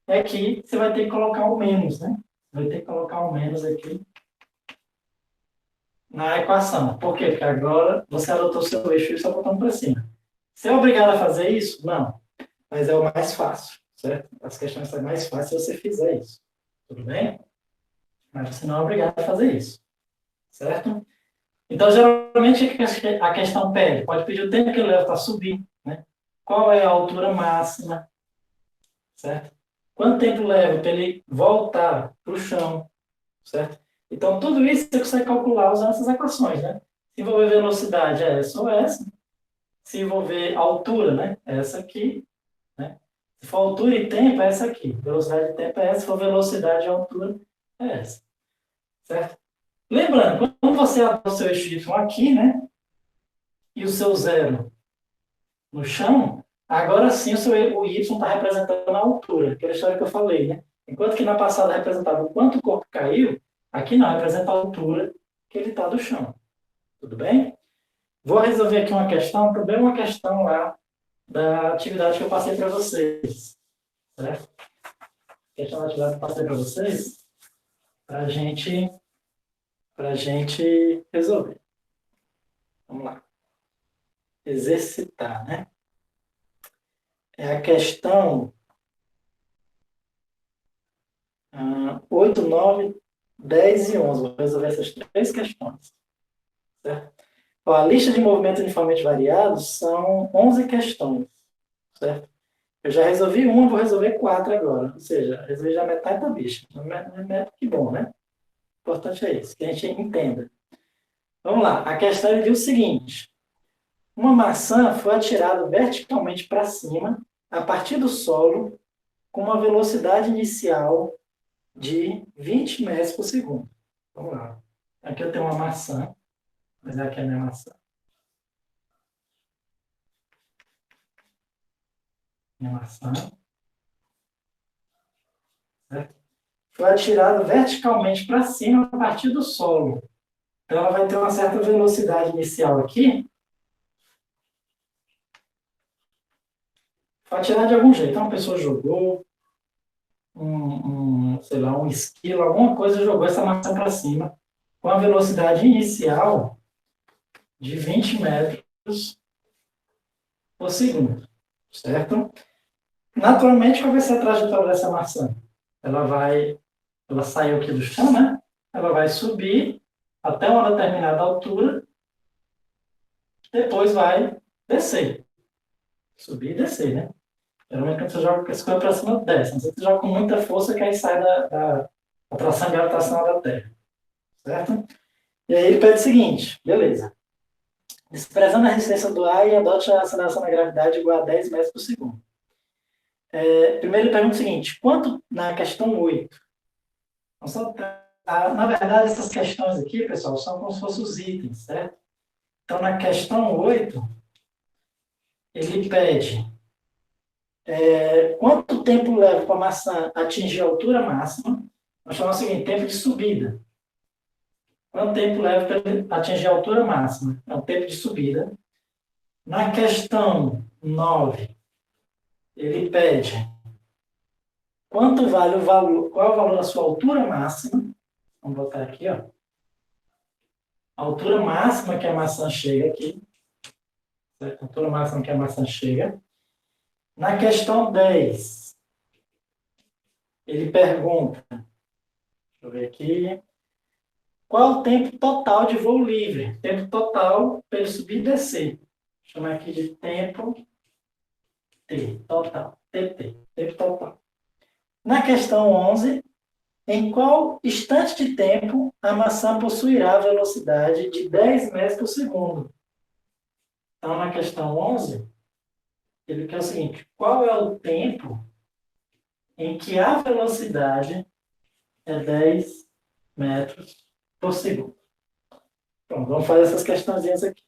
é que você vai ter que colocar um menos, né? Vai ter que colocar um menos aqui na equação. Por quê? Porque agora você adotou seu eixo e está botando para cima. Você é obrigado a fazer isso? Não. Mas é o mais fácil, certo? As questões são mais fáceis se você fizer isso. Tudo bem? Mas você não é obrigado a fazer isso. Certo? Então, geralmente, a questão pede. Pode pedir o tempo que ele leva para subir, né? Qual é a altura máxima, certo? Quanto tempo leva para ele voltar para o chão, certo? Então, tudo isso você consegue calcular usando essas equações, né? Se envolver velocidade é essa ou essa. Se envolver altura, né? É essa aqui, né? Se for altura e tempo, é essa aqui. Velocidade e tempo é essa. Se for velocidade e altura, é essa. Certo? Lembrando, quando você abre o seu eixo Y aqui, né? E o seu zero no chão, agora sim o Y está representando a altura, aquela história que eu falei, né? Enquanto que na passada representava o quanto o corpo caiu, aqui não, representa a altura que ele está do chão. Tudo bem? Vou resolver aqui uma questão, também uma questão lá da atividade que eu passei para vocês. Certo? Questão da atividade que eu passei para vocês, para a gente resolver. Vamos lá. Exercitar, né? É a questão 8, 9, 10 e 11. Vou resolver essas três questões. Certo? Ó, a lista de movimentos uniformemente variados são 11 questões, certo? Eu já resolvi uma, vou resolver 4 agora. Ou seja, resolvi já metade da bicha. Que bom, né? O importante é isso, que a gente entenda. Vamos lá. A questão ele diz o seguinte. Uma maçã foi atirada verticalmente para cima, a partir do solo, com uma velocidade inicial de 20 metros por segundo. Vamos lá. Aqui eu tenho uma maçã, mas aqui é a minha maçã. Minha maçã. Certo? Foi atirada verticalmente para cima a partir do solo. Então, ela vai ter uma certa velocidade inicial aqui. Foi atirada de algum jeito. Então, uma pessoa jogou, sei lá, um esquilo, alguma coisa jogou essa maçã para cima com a velocidade inicial de 20 metros por segundo. Certo? Naturalmente, qual vai ser a trajetória dessa maçã? Ela saiu aqui do chão, né? Ela vai subir até uma determinada altura, depois vai descer. Subir e descer, né? Geralmente quando você joga essa coisa para cima, desce. Mas você joga com muita força que aí sai da atração gravitacional da Terra. Certo? E aí ele pede o seguinte, beleza. Desprezando a resistência do ar e adote a aceleração da gravidade igual a 10 metros por segundo. Primeiro ele pergunta o seguinte, quanto na questão 8? Na verdade, essas questões aqui, pessoal, são como se fossem os itens, certo? Então, na questão 8, ele pede quanto tempo leva para a maçã atingir a altura máxima? Nós chamamos o seguinte, tempo de subida. Quanto tempo leva para atingir a altura máxima? É o tempo de subida. Na questão 9, ele pede quanto vale o valor, qual é o valor da sua altura máxima? Vamos botar aqui, ó. A altura máxima que a maçã chega aqui. Certo? A altura máxima que a maçã chega. Na questão 10, ele pergunta, deixa eu ver aqui, qual o tempo total de voo livre? Tempo total para ele subir e descer. Vou chamar aqui de tempo T, total, TT, tempo total. Na questão 11, em qual instante de tempo a maçã possuirá a velocidade de 10 metros por segundo? Então, na questão 11, ele quer o seguinte, qual é o tempo em que a velocidade é 10 metros por segundo? Pronto, vamos fazer essas questõezinhas aqui.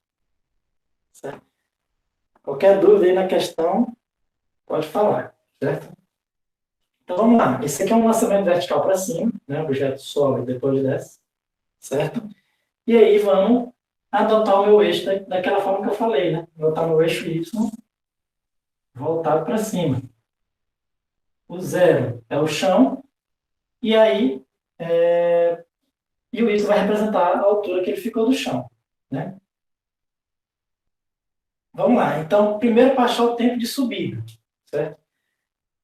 Certo? Qualquer dúvida aí na questão, pode falar, certo? Então vamos lá. Esse aqui é um lançamento vertical para cima, né? O objeto sobe e depois desce, certo? E aí vamos adotar o meu eixo daquela forma que eu falei, né? Adotar o meu eixo Y voltado para cima. O zero é o chão, e aí e o Y vai representar a altura que ele ficou do chão, né? Vamos lá. Então, primeiro para achar o tempo de subida, certo?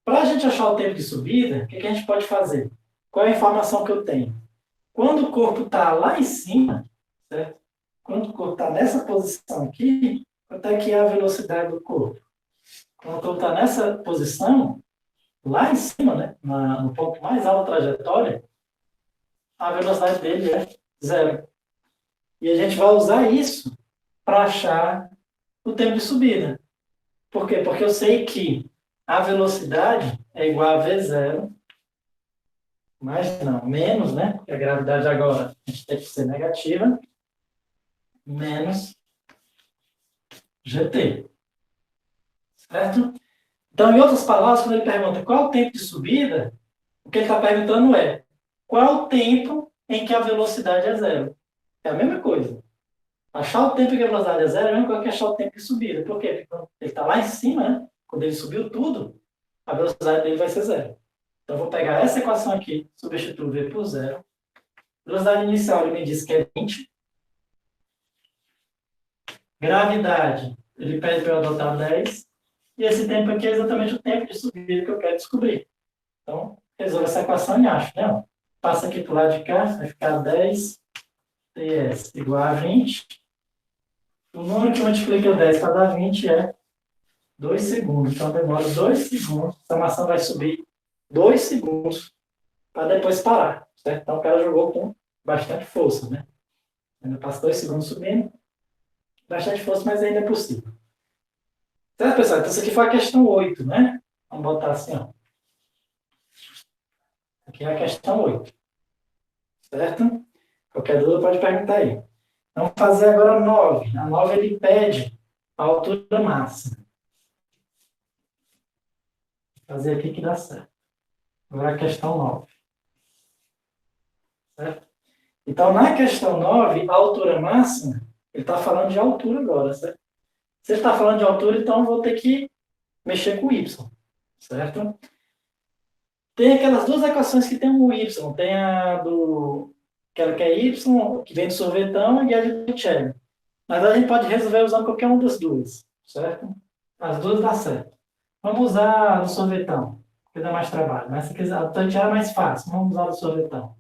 Para a gente achar o tempo de subida, o que a gente pode fazer? Qual é a informação que eu tenho? Quando o corpo está lá em cima, certo? Quando o corpo está nessa posição aqui, quanto é que é a velocidade do corpo? Quando o corpo está nessa posição, lá em cima, né? No ponto mais alto da trajetória, a velocidade dele é zero. E a gente vai usar isso para achar o tempo de subida. Por quê? Porque eu sei que a velocidade é igual a V0, mais não, menos, né? Porque a gravidade agora a gente tem que ser negativa, menos GT. Certo? Então, em outras palavras, quando ele pergunta qual é o tempo de subida, o que ele está perguntando é qual é o tempo em que a velocidade é zero. É a mesma coisa. Achar o tempo em que a velocidade é zero é a mesma coisa que achar o tempo de subida. Por quê? Porque ele está lá em cima, né? Quando ele subiu tudo, a velocidade dele vai ser zero. Então, eu vou pegar essa equação aqui, substituo V por zero. Velocidade inicial, ele me disse que é 20. Gravidade, ele pede para eu adotar 10. E esse tempo aqui é exatamente o tempo de subida que eu quero descobrir. Então, resolve essa equação e acho, né? Passa aqui para o lado de cá, vai ficar 10 ts igual a 20. O número que multiplica 10 para dar 20 é 2 segundos. Então, demora 2 segundos. Essa maçã vai subir 2 segundos para depois parar. Certo? Então, o cara jogou com bastante força, né? Ainda passa 2 segundos subindo. Bastante força, mas ainda é possível. Certo, pessoal? Então, isso aqui foi a questão 8, né? Vamos botar assim, ó. Aqui é a questão 8. Certo? Qualquer dúvida pode perguntar aí. Vamos fazer agora a 9. A 9 ele pede a altura máxima. Vou fazer aqui que dá certo. Agora a questão 9. Certo? Então, na questão 9, a altura máxima, ele está falando de altura agora, certo? Se ele está falando de altura, então eu vou ter que mexer com y, certo? Tem aquelas duas equações que tem o y. Tem a do... aquela que é y, que vem do sorvetão, e a de Botticelli. Mas a gente pode resolver usando qualquer uma das duas, certo? As duas dá certo. Vamos usar a do sorvetão, que dá mais trabalho. Mas se quiser, a Botticelli é mais fácil. Vamos usar a do sorvetão.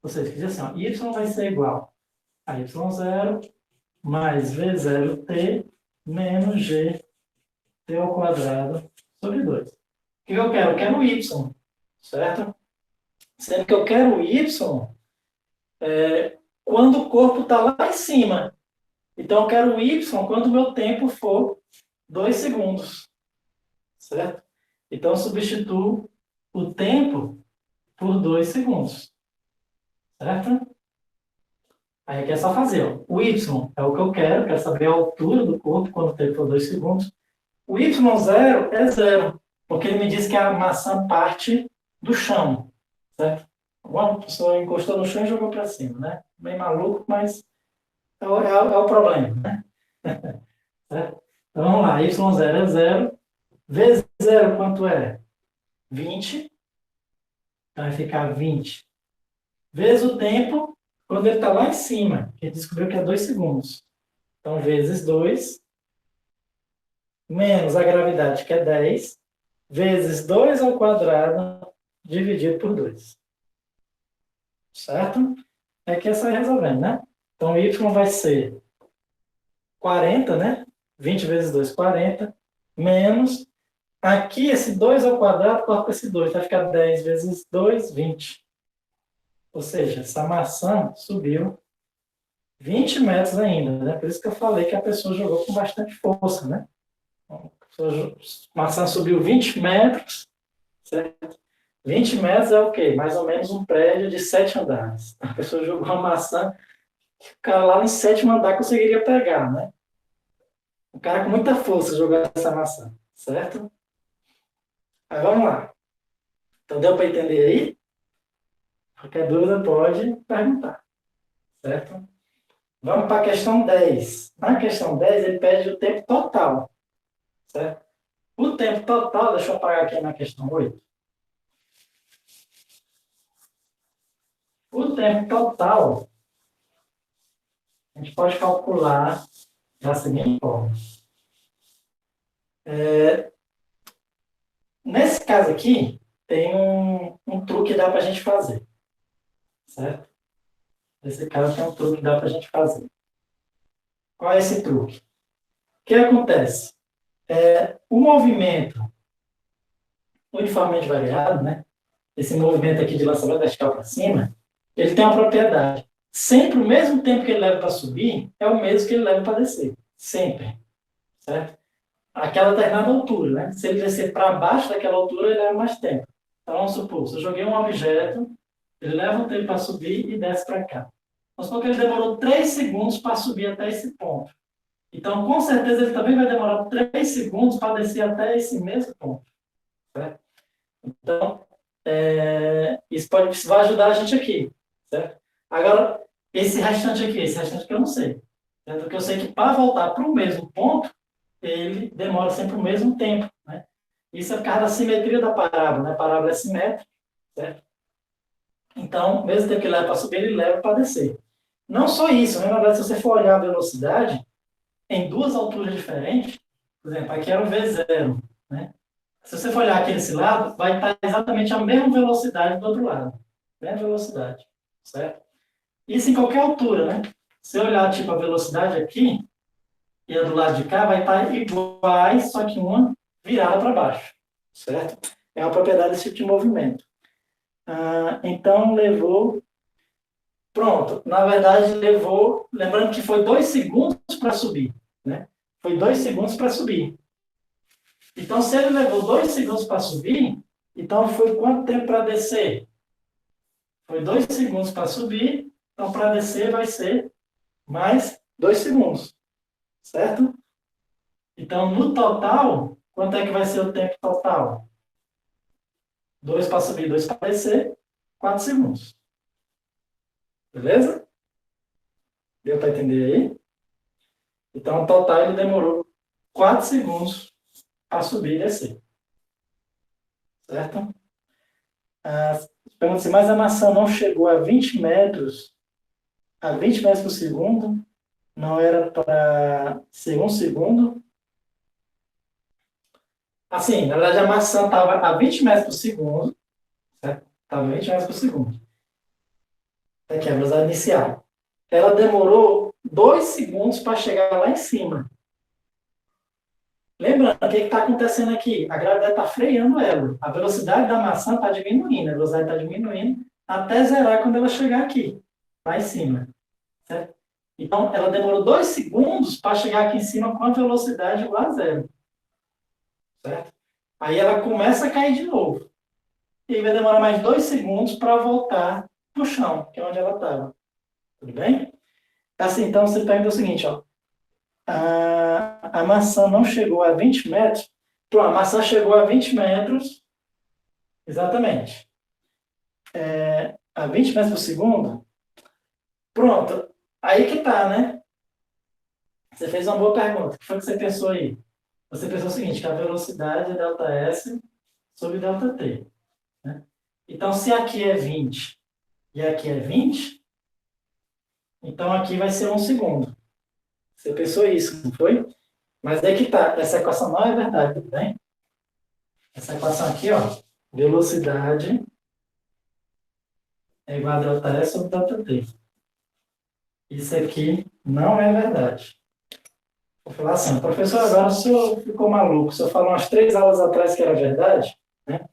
Ou seja, quer dizer assim, ó, y vai ser igual a y0 mais v0t menos gt ao quadrado sobre 2. O que eu quero? Eu quero o y, certo? Sendo que eu quero o y quando o corpo está lá em cima. Então, eu quero o y quando o meu tempo for 2 segundos, certo? Então, eu substituo o tempo por 2 segundos, certo? Aí aqui é só fazer, ó. O y é o que eu quero saber a altura do corpo quando o tempo for 2 segundos. O y0 é zero, porque ele me diz que a maçã parte do chão, certo? Uma pessoa encostou no chão e jogou para cima, né? Bem maluco, mas é o problema, né? Certo? Então vamos lá, y0 é zero, v0 quanto é? 20, então vai ficar 20, vezes o tempo quando ele está lá em cima, que ele descobriu que é 2 segundos. Então, vezes 2, menos a gravidade, que é 10, vezes 2 ao quadrado, dividido por 2. Certo? É que essa vai resolvendo, né? Então, y vai ser 40, né? 20 vezes 2, 40, menos, aqui esse 2 ao quadrado, corta esse 2, vai ficar 10 vezes 2, 20. Ou seja, essa maçã subiu 20 metros ainda, né? Por isso que eu falei que a pessoa jogou com bastante força, né? A maçã subiu 20 metros, certo? 20 metros é o quê? Mais ou menos um prédio de 7 andares. A pessoa jogou uma maçã, o cara lá no 7º andar conseguiria pegar, né? O cara com muita força jogou essa maçã, certo? Aí vamos lá. Então deu para entender aí? Qualquer dúvida pode perguntar, certo? Vamos para a questão 10. Na questão 10, ele pede o tempo total, certo? O tempo total, deixa eu apagar aqui na questão 8. O tempo total, a gente pode calcular da seguinte forma. Nesse caso aqui, tem um truque que dá para a gente fazer, certo? Nesse caso, tem um truque que dá para a gente fazer. Qual é esse truque? O que acontece? O movimento uniformemente variado, né? Esse movimento aqui de lançamento vertical para cima, ele tem uma propriedade. Sempre o mesmo tempo que ele leva para subir é o mesmo que ele leva para descer. Sempre. Certo? Aquela determinada altura, né? Se ele descer para baixo daquela altura, ele leva mais tempo. Então, vamos supor, se eu joguei um objeto, ele leva um tempo para subir e desce para cá. Vamos supor que ele demorou 3 segundos para subir até esse ponto. Então, com certeza, ele também vai demorar 3 segundos para descer até esse mesmo ponto. Certo? Então, isso vai ajudar a gente aqui. Certo? Agora, esse restante aqui eu não sei. Certo? Porque eu sei que para voltar para o mesmo ponto, ele demora sempre o mesmo tempo. Né? Isso é por causa da simetria da parábola. Né? A parábola é simétrica. Certo? Então, mesmo tempo que ele leva para subir, ele leva para descer. Não só isso, né? Na verdade, se você for olhar a velocidade, em duas alturas diferentes, por exemplo, aqui era o V0. Né? Se você for olhar aqui desse lado, vai estar exatamente a mesma velocidade do outro lado. Mesma velocidade. Certo? Isso em qualquer altura, né? Se eu olhar, tipo, a velocidade aqui, e a do lado de cá vai estar iguais, só que uma virada para baixo, certo? É uma propriedade desse tipo de movimento. Então, levou... Pronto, na verdade, levou... Lembrando que foi 2 segundos para subir, né? Foi 2 segundos para subir. Então, se ele levou 2 segundos para subir, então foi quanto tempo para descer? Foi 2 segundos para subir, então para descer vai ser mais 2 segundos, certo? Então, no total, quanto é que vai ser o tempo total? 2 para subir, 2 para descer, 4 segundos. Beleza? Deu para entender aí? Então, no total, ele demorou 4 segundos para subir e descer. Certo? Pergunta assim, mas a maçã não chegou a 20 metros, a 20 metros por segundo? Não era para ser 1 segundo? Assim, na verdade, a maçã estava a 20 metros por segundo, certo? Estava a 20 metros por segundo. Aqui a velocidade inicial. Ela demorou 2 segundos para chegar lá em cima. Lembrando, o que está acontecendo aqui? A gravidade está freando ela. A velocidade da maçã está diminuindo, a velocidade está diminuindo até zerar quando ela chegar aqui, lá em cima. Certo? Então, ela demorou 2 segundos para chegar aqui em cima com a velocidade igual a zero. Certo? Aí ela começa a cair de novo. E aí vai demorar mais 2 segundos para voltar para o chão, que é onde ela estava. Tudo bem? Assim, então, você pergunta o seguinte, ó. A maçã não chegou a 20 metros. Pronto, a maçã chegou a 20 metros, exatamente. A 20 metros por segundo. Pronto, aí que tá, né? Você fez uma boa pergunta. O que foi que você pensou aí? Você pensou o seguinte, que a velocidade é ΔS sobre ΔT. Né? Então, se aqui é 20 e aqui é 20, então aqui vai ser 1 segundo. Você pensou isso, não foi? Mas aí que tá, essa equação não é verdade, tudo bem? Essa equação aqui, ó, velocidade é igual a ΔS sobre ΔT. Isso aqui não é verdade. Vou falar assim, professor, agora o senhor ficou maluco. O senhor falou umas 3 aulas atrás que era verdade, né?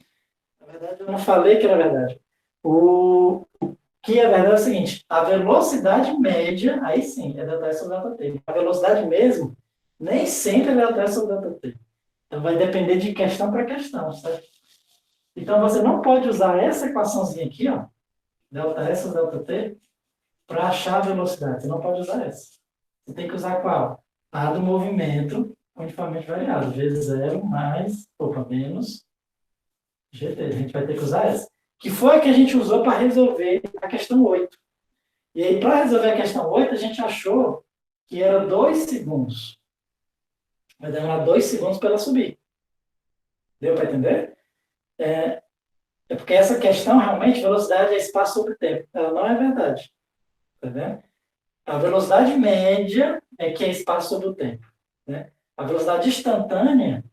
Na verdade, eu não falei que era verdade. O que é verdade é o seguinte, a velocidade média, aí sim, é ΔS sobre ΔT. A velocidade mesmo, nem sempre é ΔS sobre ΔT. Então, vai depender de questão para questão, certo? Então, você não pode usar essa equaçãozinha aqui, ó, ΔS sobre ΔT, para achar a velocidade. Você não pode usar essa. Você tem que usar qual? A do movimento uniformemente variado, vezes zero mais, menos GT. A gente vai ter que usar essa. Que foi a que a gente usou para resolver a questão 8. E aí, para resolver a questão 8, a gente achou que era 2 segundos. Vai demorar 2 segundos para ela subir. Deu para entender? É porque essa questão, realmente, velocidade é espaço sobre tempo. Ela não é verdade. Tá vendo? A velocidade média é que é espaço sobre o tempo. Né? A velocidade instantânea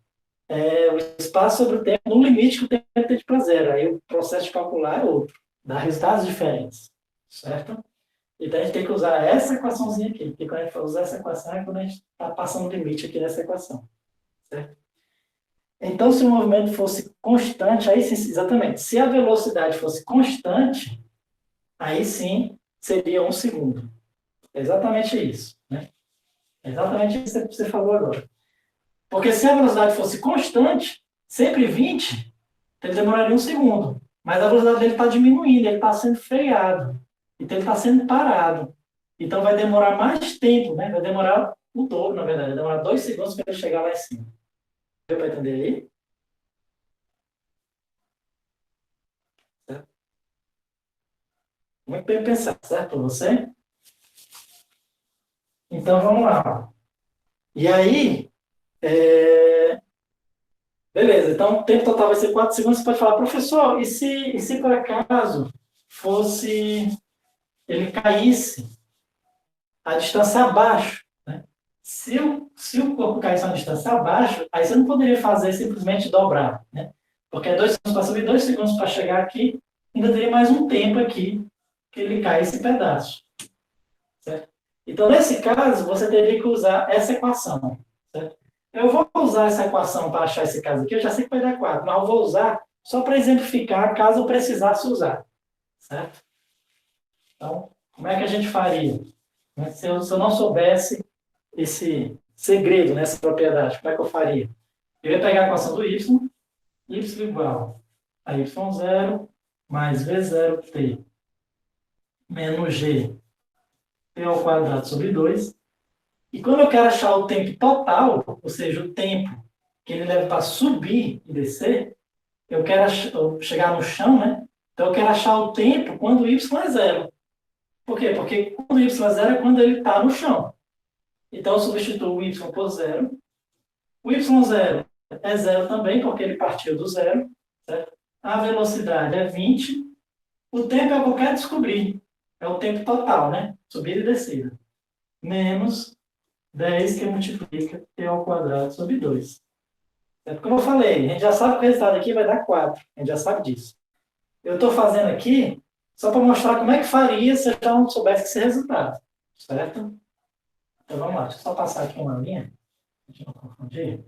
é o espaço sobre o tempo no limite que o tempo tende para zero. Aí o processo de calcular é outro. Dá resultados diferentes. Certo? Então a gente tem que usar essa equaçãozinha aqui. Porque quando a gente for usar essa equação é quando a gente está passando o limite aqui nessa equação. Certo? Então, se o movimento fosse constante, aí sim, exatamente. Se a velocidade fosse constante, aí sim seria 1 segundo. É exatamente isso. Né? É exatamente isso que você falou agora. Porque se a velocidade fosse constante, sempre 20, ele demoraria 1 segundo. Mas a velocidade dele está diminuindo, ele está sendo freado. Então, ele está sendo parado. Então, vai demorar mais tempo, né? Vai demorar o dobro, na verdade. Vai demorar 2 segundos para ele chegar lá em cima. Deu para entender aí? Certo? Muito bem pensado, certo? Para você? Então, vamos lá. E aí, beleza. Então, o tempo total vai ser 4 segundos. Você pode falar, professor, e se por acaso fosse ele caísse a distância abaixo, né? Se o corpo caísse a uma distância abaixo, aí você não poderia fazer simplesmente dobrar, né? Porque é 2 segundos para subir, 2 segundos para chegar aqui, ainda teria mais um tempo aqui que ele cai esse pedaço, certo? Então, nesse caso, você teria que usar essa equação. Certo? Eu vou usar essa equação para achar esse caso aqui, eu já sei que vai dar 4, mas eu vou usar só para exemplificar, caso eu precisasse usar. Certo? Então, como é que a gente faria? Se eu não soubesse esse segredo, nessa propriedade, como é que eu faria? Eu ia pegar a equação do y igual a y0 mais v0t menos g t ao quadrado sobre 2. E quando eu quero achar o tempo total, ou seja, o tempo que ele leva para subir e descer, eu quero chegar no chão, né? Então eu quero achar o tempo quando o y é zero. Por quê? Porque quando o y é zero é quando ele está no chão. Então eu substituo o y por zero. O y0 é zero também, porque ele partiu do zero. Certo? A velocidade é 20. O tempo é o que eu quero descobrir. É o tempo total, né? Subida e descida. Menos 10 que multiplica t ao quadrado sobre 2. Como eu falei, a gente já sabe que o resultado aqui vai dar 4. A gente já sabe disso. Eu estou fazendo aqui só para mostrar como é que faria se eu já não soubesse esse resultado. Certo? Então vamos lá, deixa eu só passar aqui uma linha. A gente não confundir.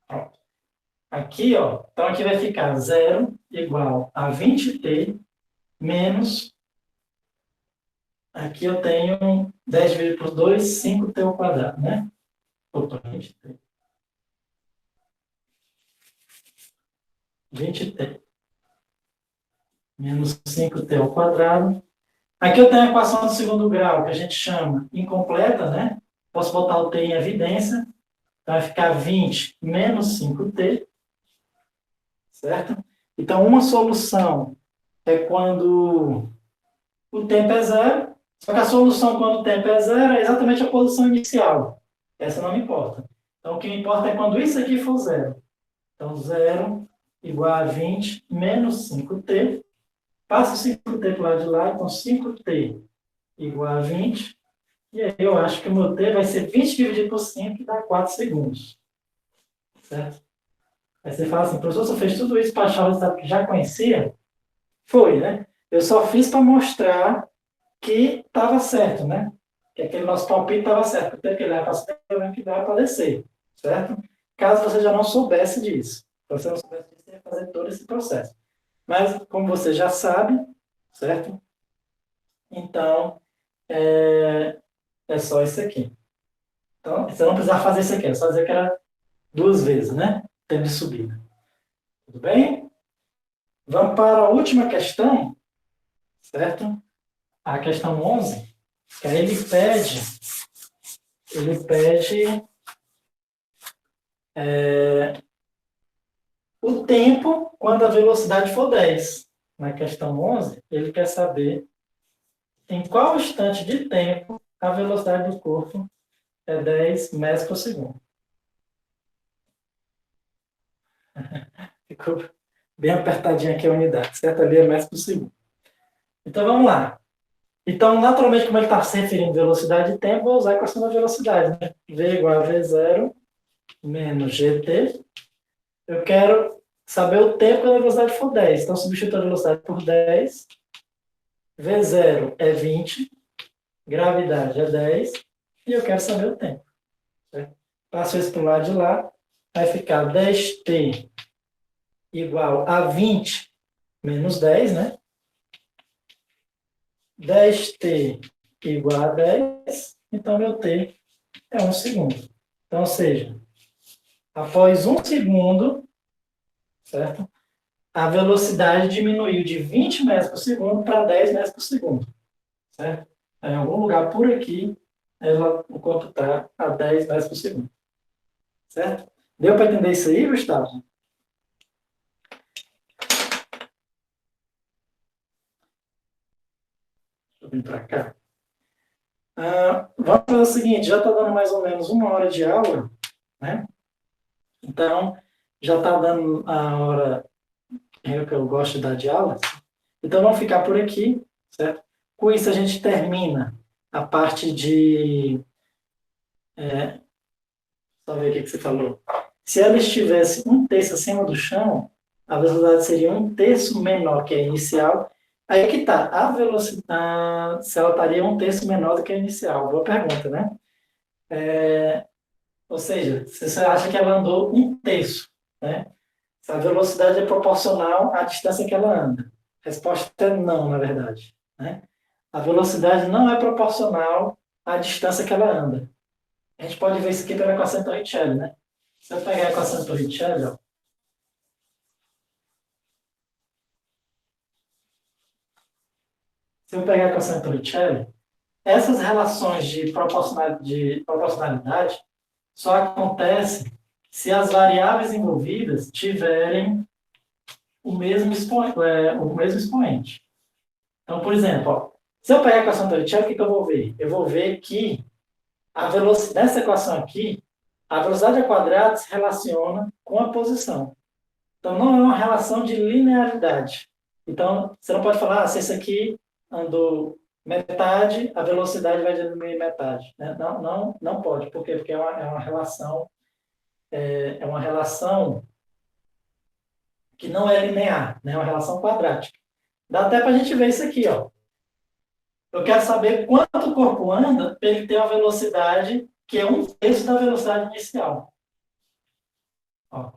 Pronto. Aqui, ó, então aqui vai ficar 0 igual a 20t menos. Aqui eu tenho 10 dividido por 2, 5t ao quadrado, né? Opa, 20t. 20t menos 5t ao quadrado. Aqui eu tenho a equação do segundo grau, que a gente chama incompleta, né? Posso botar o t em evidência. Então, vai ficar 20 menos 5t, certo? Então, uma solução é quando o tempo é zero, só que a solução quando o tempo é zero é exatamente a posição inicial. Essa não me importa. Então, o que me importa é quando isso aqui for zero. Então, zero igual a 20 menos 5t. Passa o 5t para o lado de lá, então 5t igual a 20. E aí eu acho que o meu t vai ser 20 dividido por 5, que dá 4 segundos. Certo? Aí você fala assim, professor, você fez tudo isso para achar o resultado que já conhecia? Foi, né? Eu só fiz para mostrar que estava certo, né? Que aquele nosso palpite estava certo. O tempo que dá para subir, o tempo que dá para descer. Certo? Caso você já não soubesse disso. Se você não soubesse disso, você ia fazer todo esse processo. Mas, como você já sabe, certo? Então, é só isso aqui. Então, você não precisava fazer isso aqui, é só dizer que era 2 vezes, né? Tempo de subida. Tudo bem? Vamos para a última questão, certo? A questão 11, que aí ele pede o tempo quando a velocidade for 10. Na questão 11, ele quer saber em qual instante de tempo a velocidade do corpo é 10 metros por segundo. Ficou bem apertadinha aqui a unidade, certo? Ali é metros por segundo. Então, vamos lá. Então, naturalmente, como ele está se referindo a velocidade de tempo, vou usar a equação da velocidade, né? V igual a V0 menos GT. Eu quero saber o tempo quando a velocidade for 10. Então, substituo a velocidade por 10. V0 é 20. Gravidade é 10. E eu quero saber o tempo. Certo? Passo isso para o lado de lá. Vai ficar 10t igual a 20 menos 10, né? 10t igual a 10. Então, meu t é 1 segundo. Então, ou seja, após 1 segundo, certo? A velocidade diminuiu de 20 metros por segundo para 10 metros por segundo. Certo? Em algum lugar por aqui, o corpo está a 10 metros por segundo. Certo? Deu para entender isso aí, Gustavo? Deixa eu vir para cá. Vamos fazer o seguinte, já está dando mais ou menos 1 hora de aula, né? Então, já está dando a hora que eu gosto de dar de aula. Então, vamos ficar por aqui, certo? Com isso, a gente termina a parte de... só ver o que você falou. Se ela estivesse 1/3 acima do chão, a velocidade seria 1/3 menor que a inicial, Aí que tá, a velocidade, se ela estaria um terço menor do que a inicial. Boa pergunta, né? Ou seja, se você acha que ela andou um terço, né? Se a velocidade é proporcional à distância que ela anda. A resposta é não, na verdade, né? A velocidade não é proporcional à distância que ela anda. A gente pode ver isso aqui pela equação Torricelli, né? Se eu pegar a equação Torricelli, ó, se eu pegar a equação Torricelli, essas relações de proporcionalidade só acontecem se as variáveis envolvidas tiverem o mesmo expoente. Então, por exemplo, ó, se eu pegar a equação Torricelli, o que eu vou ver? Eu vou ver que nessa equação aqui, a velocidade ao quadrado se relaciona com a posição. Então, não é uma relação de linearidade. Então, você não pode falar, se esse aqui andou metade, a velocidade vai diminuir metade. Né? Não, não, não pode. Por quê? Porque é uma relação que não é linear, né? É uma relação quadrática. Dá até para a gente ver isso aqui, ó. Eu quero saber quanto o corpo anda para ele ter uma velocidade que é um terço da velocidade inicial. Ó.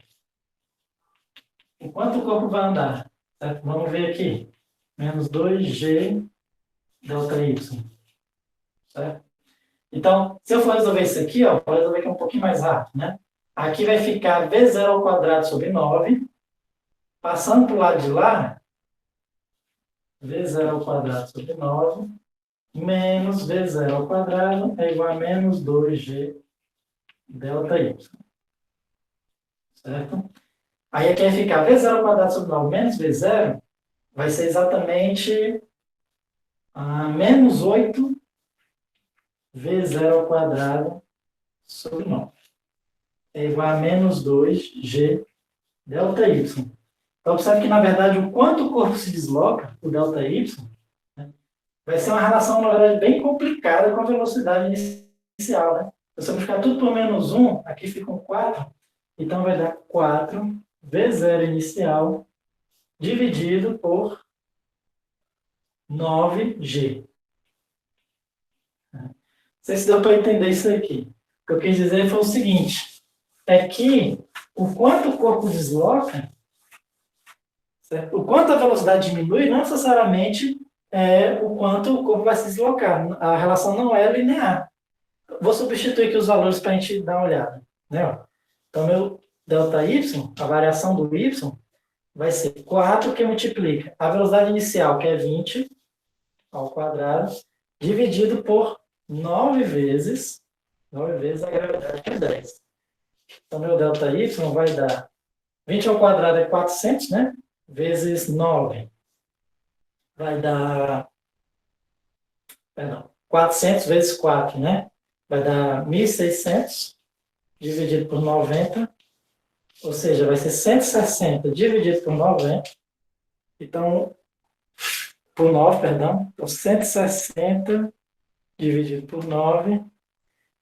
Enquanto o corpo vai andar, certo? Vamos ver aqui. Menos 2g delta y, certo? Então, se eu for resolver isso aqui, ó, vou resolver aqui um pouquinho mais rápido, né? Aqui vai ficar v0 ao quadrado sobre 9. Passando para o lado de lá, v0 ao quadrado sobre 9 menos v0 ao quadrado é igual a menos 2g delta y, certo? Aí aqui vai ficar v0 ao quadrado sobre 9 menos v0 vai ser exatamente menos 8 v0 ao quadrado sobre 9. É igual a menos 2g delta y. Então, observe que, na verdade, o quanto o corpo se desloca, o delta y, né, vai ser uma relação, na verdade, bem complicada com a velocidade inicial. Né? Se eu multiplicar tudo por menos 1, aqui fica um 4, então vai dar 4 v0 inicial dividido por 9g. Não sei se deu para entender isso aqui. O que eu quis dizer foi o seguinte, é que o quanto o corpo desloca, certo? O quanto a velocidade diminui, não necessariamente é o quanto o corpo vai se deslocar. A relação não é linear. Vou substituir aqui os valores para a gente dar uma olhada. Né? Então, meu ΔY, a variação do y, vai ser 4 que multiplica a velocidade inicial, que é 20 ao quadrado, dividido por 9 vezes a gravidade, que é 10. Então, meu ΔY vai dar 20 ao quadrado é 400, né? Vezes 9 vai dar, perdão, 400 vezes 4, né? Vai dar 1.600 dividido por 90, ou seja, vai ser 160 dividido por 90. Então, por 9, perdão. Então, 160 dividido por 9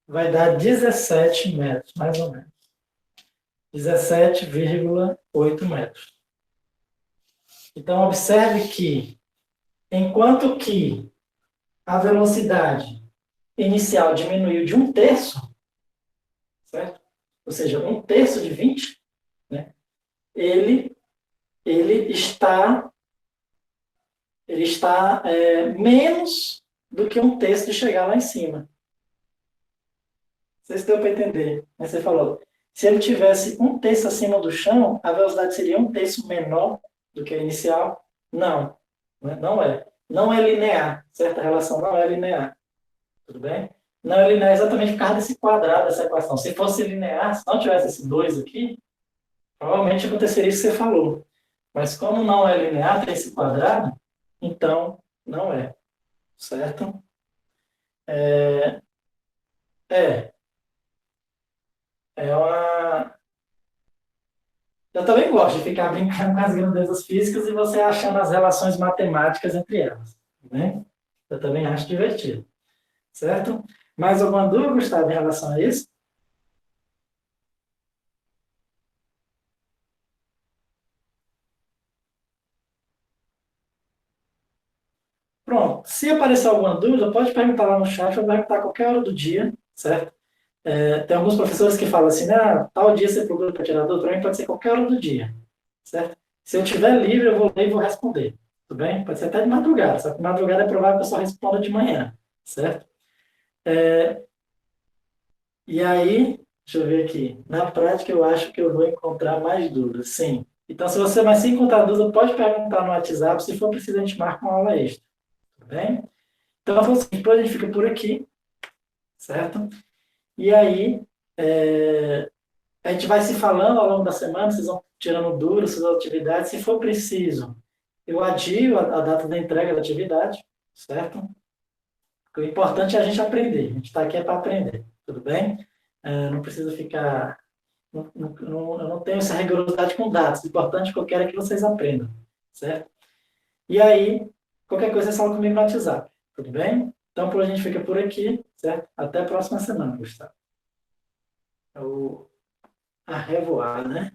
vai dar 17 metros, mais ou menos. 17,8 metros. Então, observe que, enquanto que a velocidade inicial diminuiu de um terço, certo? Ou seja, um terço de 20, né? ele, ele está, menos do que um terço de chegar lá em cima. Não sei se deu para entender. Mas você falou, se ele tivesse um terço acima do chão, a velocidade seria um terço menor do que a inicial? Não, não é. Não é linear, certa relação não é linear. Tudo bem? Não é linear exatamente por causa desse quadrado, dessa equação. Se fosse linear, se não tivesse esse 2 aqui, provavelmente aconteceria isso que você falou. Mas como não é linear, tem esse quadrado, então não é. Certo? É, é, é uma. Eu também gosto de ficar brincando com as grandezas físicas e você achando as relações matemáticas entre elas. Né? Eu também acho divertido. Certo? Mais alguma dúvida, Gustavo, em relação a isso? Se aparecer alguma dúvida, pode perguntar lá no chat, ou perguntar a qualquer hora do dia, certo? Tem alguns professores que falam assim, tal dia você procura para tirar dúvida, para mim pode ser qualquer hora do dia, certo? Se eu estiver livre, eu vou ler e vou responder, tudo bem? Pode ser até de madrugada, só que de madrugada é provável que eu só responda de manhã, certo? E aí, deixa eu ver aqui, na prática eu acho que eu vou encontrar mais dúvidas, sim. Então, se você mais se encontrar dúvida, pode perguntar no WhatsApp, se for preciso a gente marca uma aula extra, tudo bem? Então, assim, depois a gente fica por aqui, certo? E aí, a gente vai se falando ao longo da semana, vocês vão tirando dúvidas, suas atividades. Se for preciso, eu adio a data da entrega da atividade, certo? Porque o importante é a gente aprender. A gente está aqui é para aprender, tudo bem? Não precisa ficar. Eu não tenho essa rigorosidade com dados. O importante que eu quero é que vocês aprendam, certo? E aí, qualquer coisa é só comigo no WhatsApp, tudo bem? Então, por hoje a gente fica por aqui, certo? Até a próxima semana, Gustavo. A revoar, né?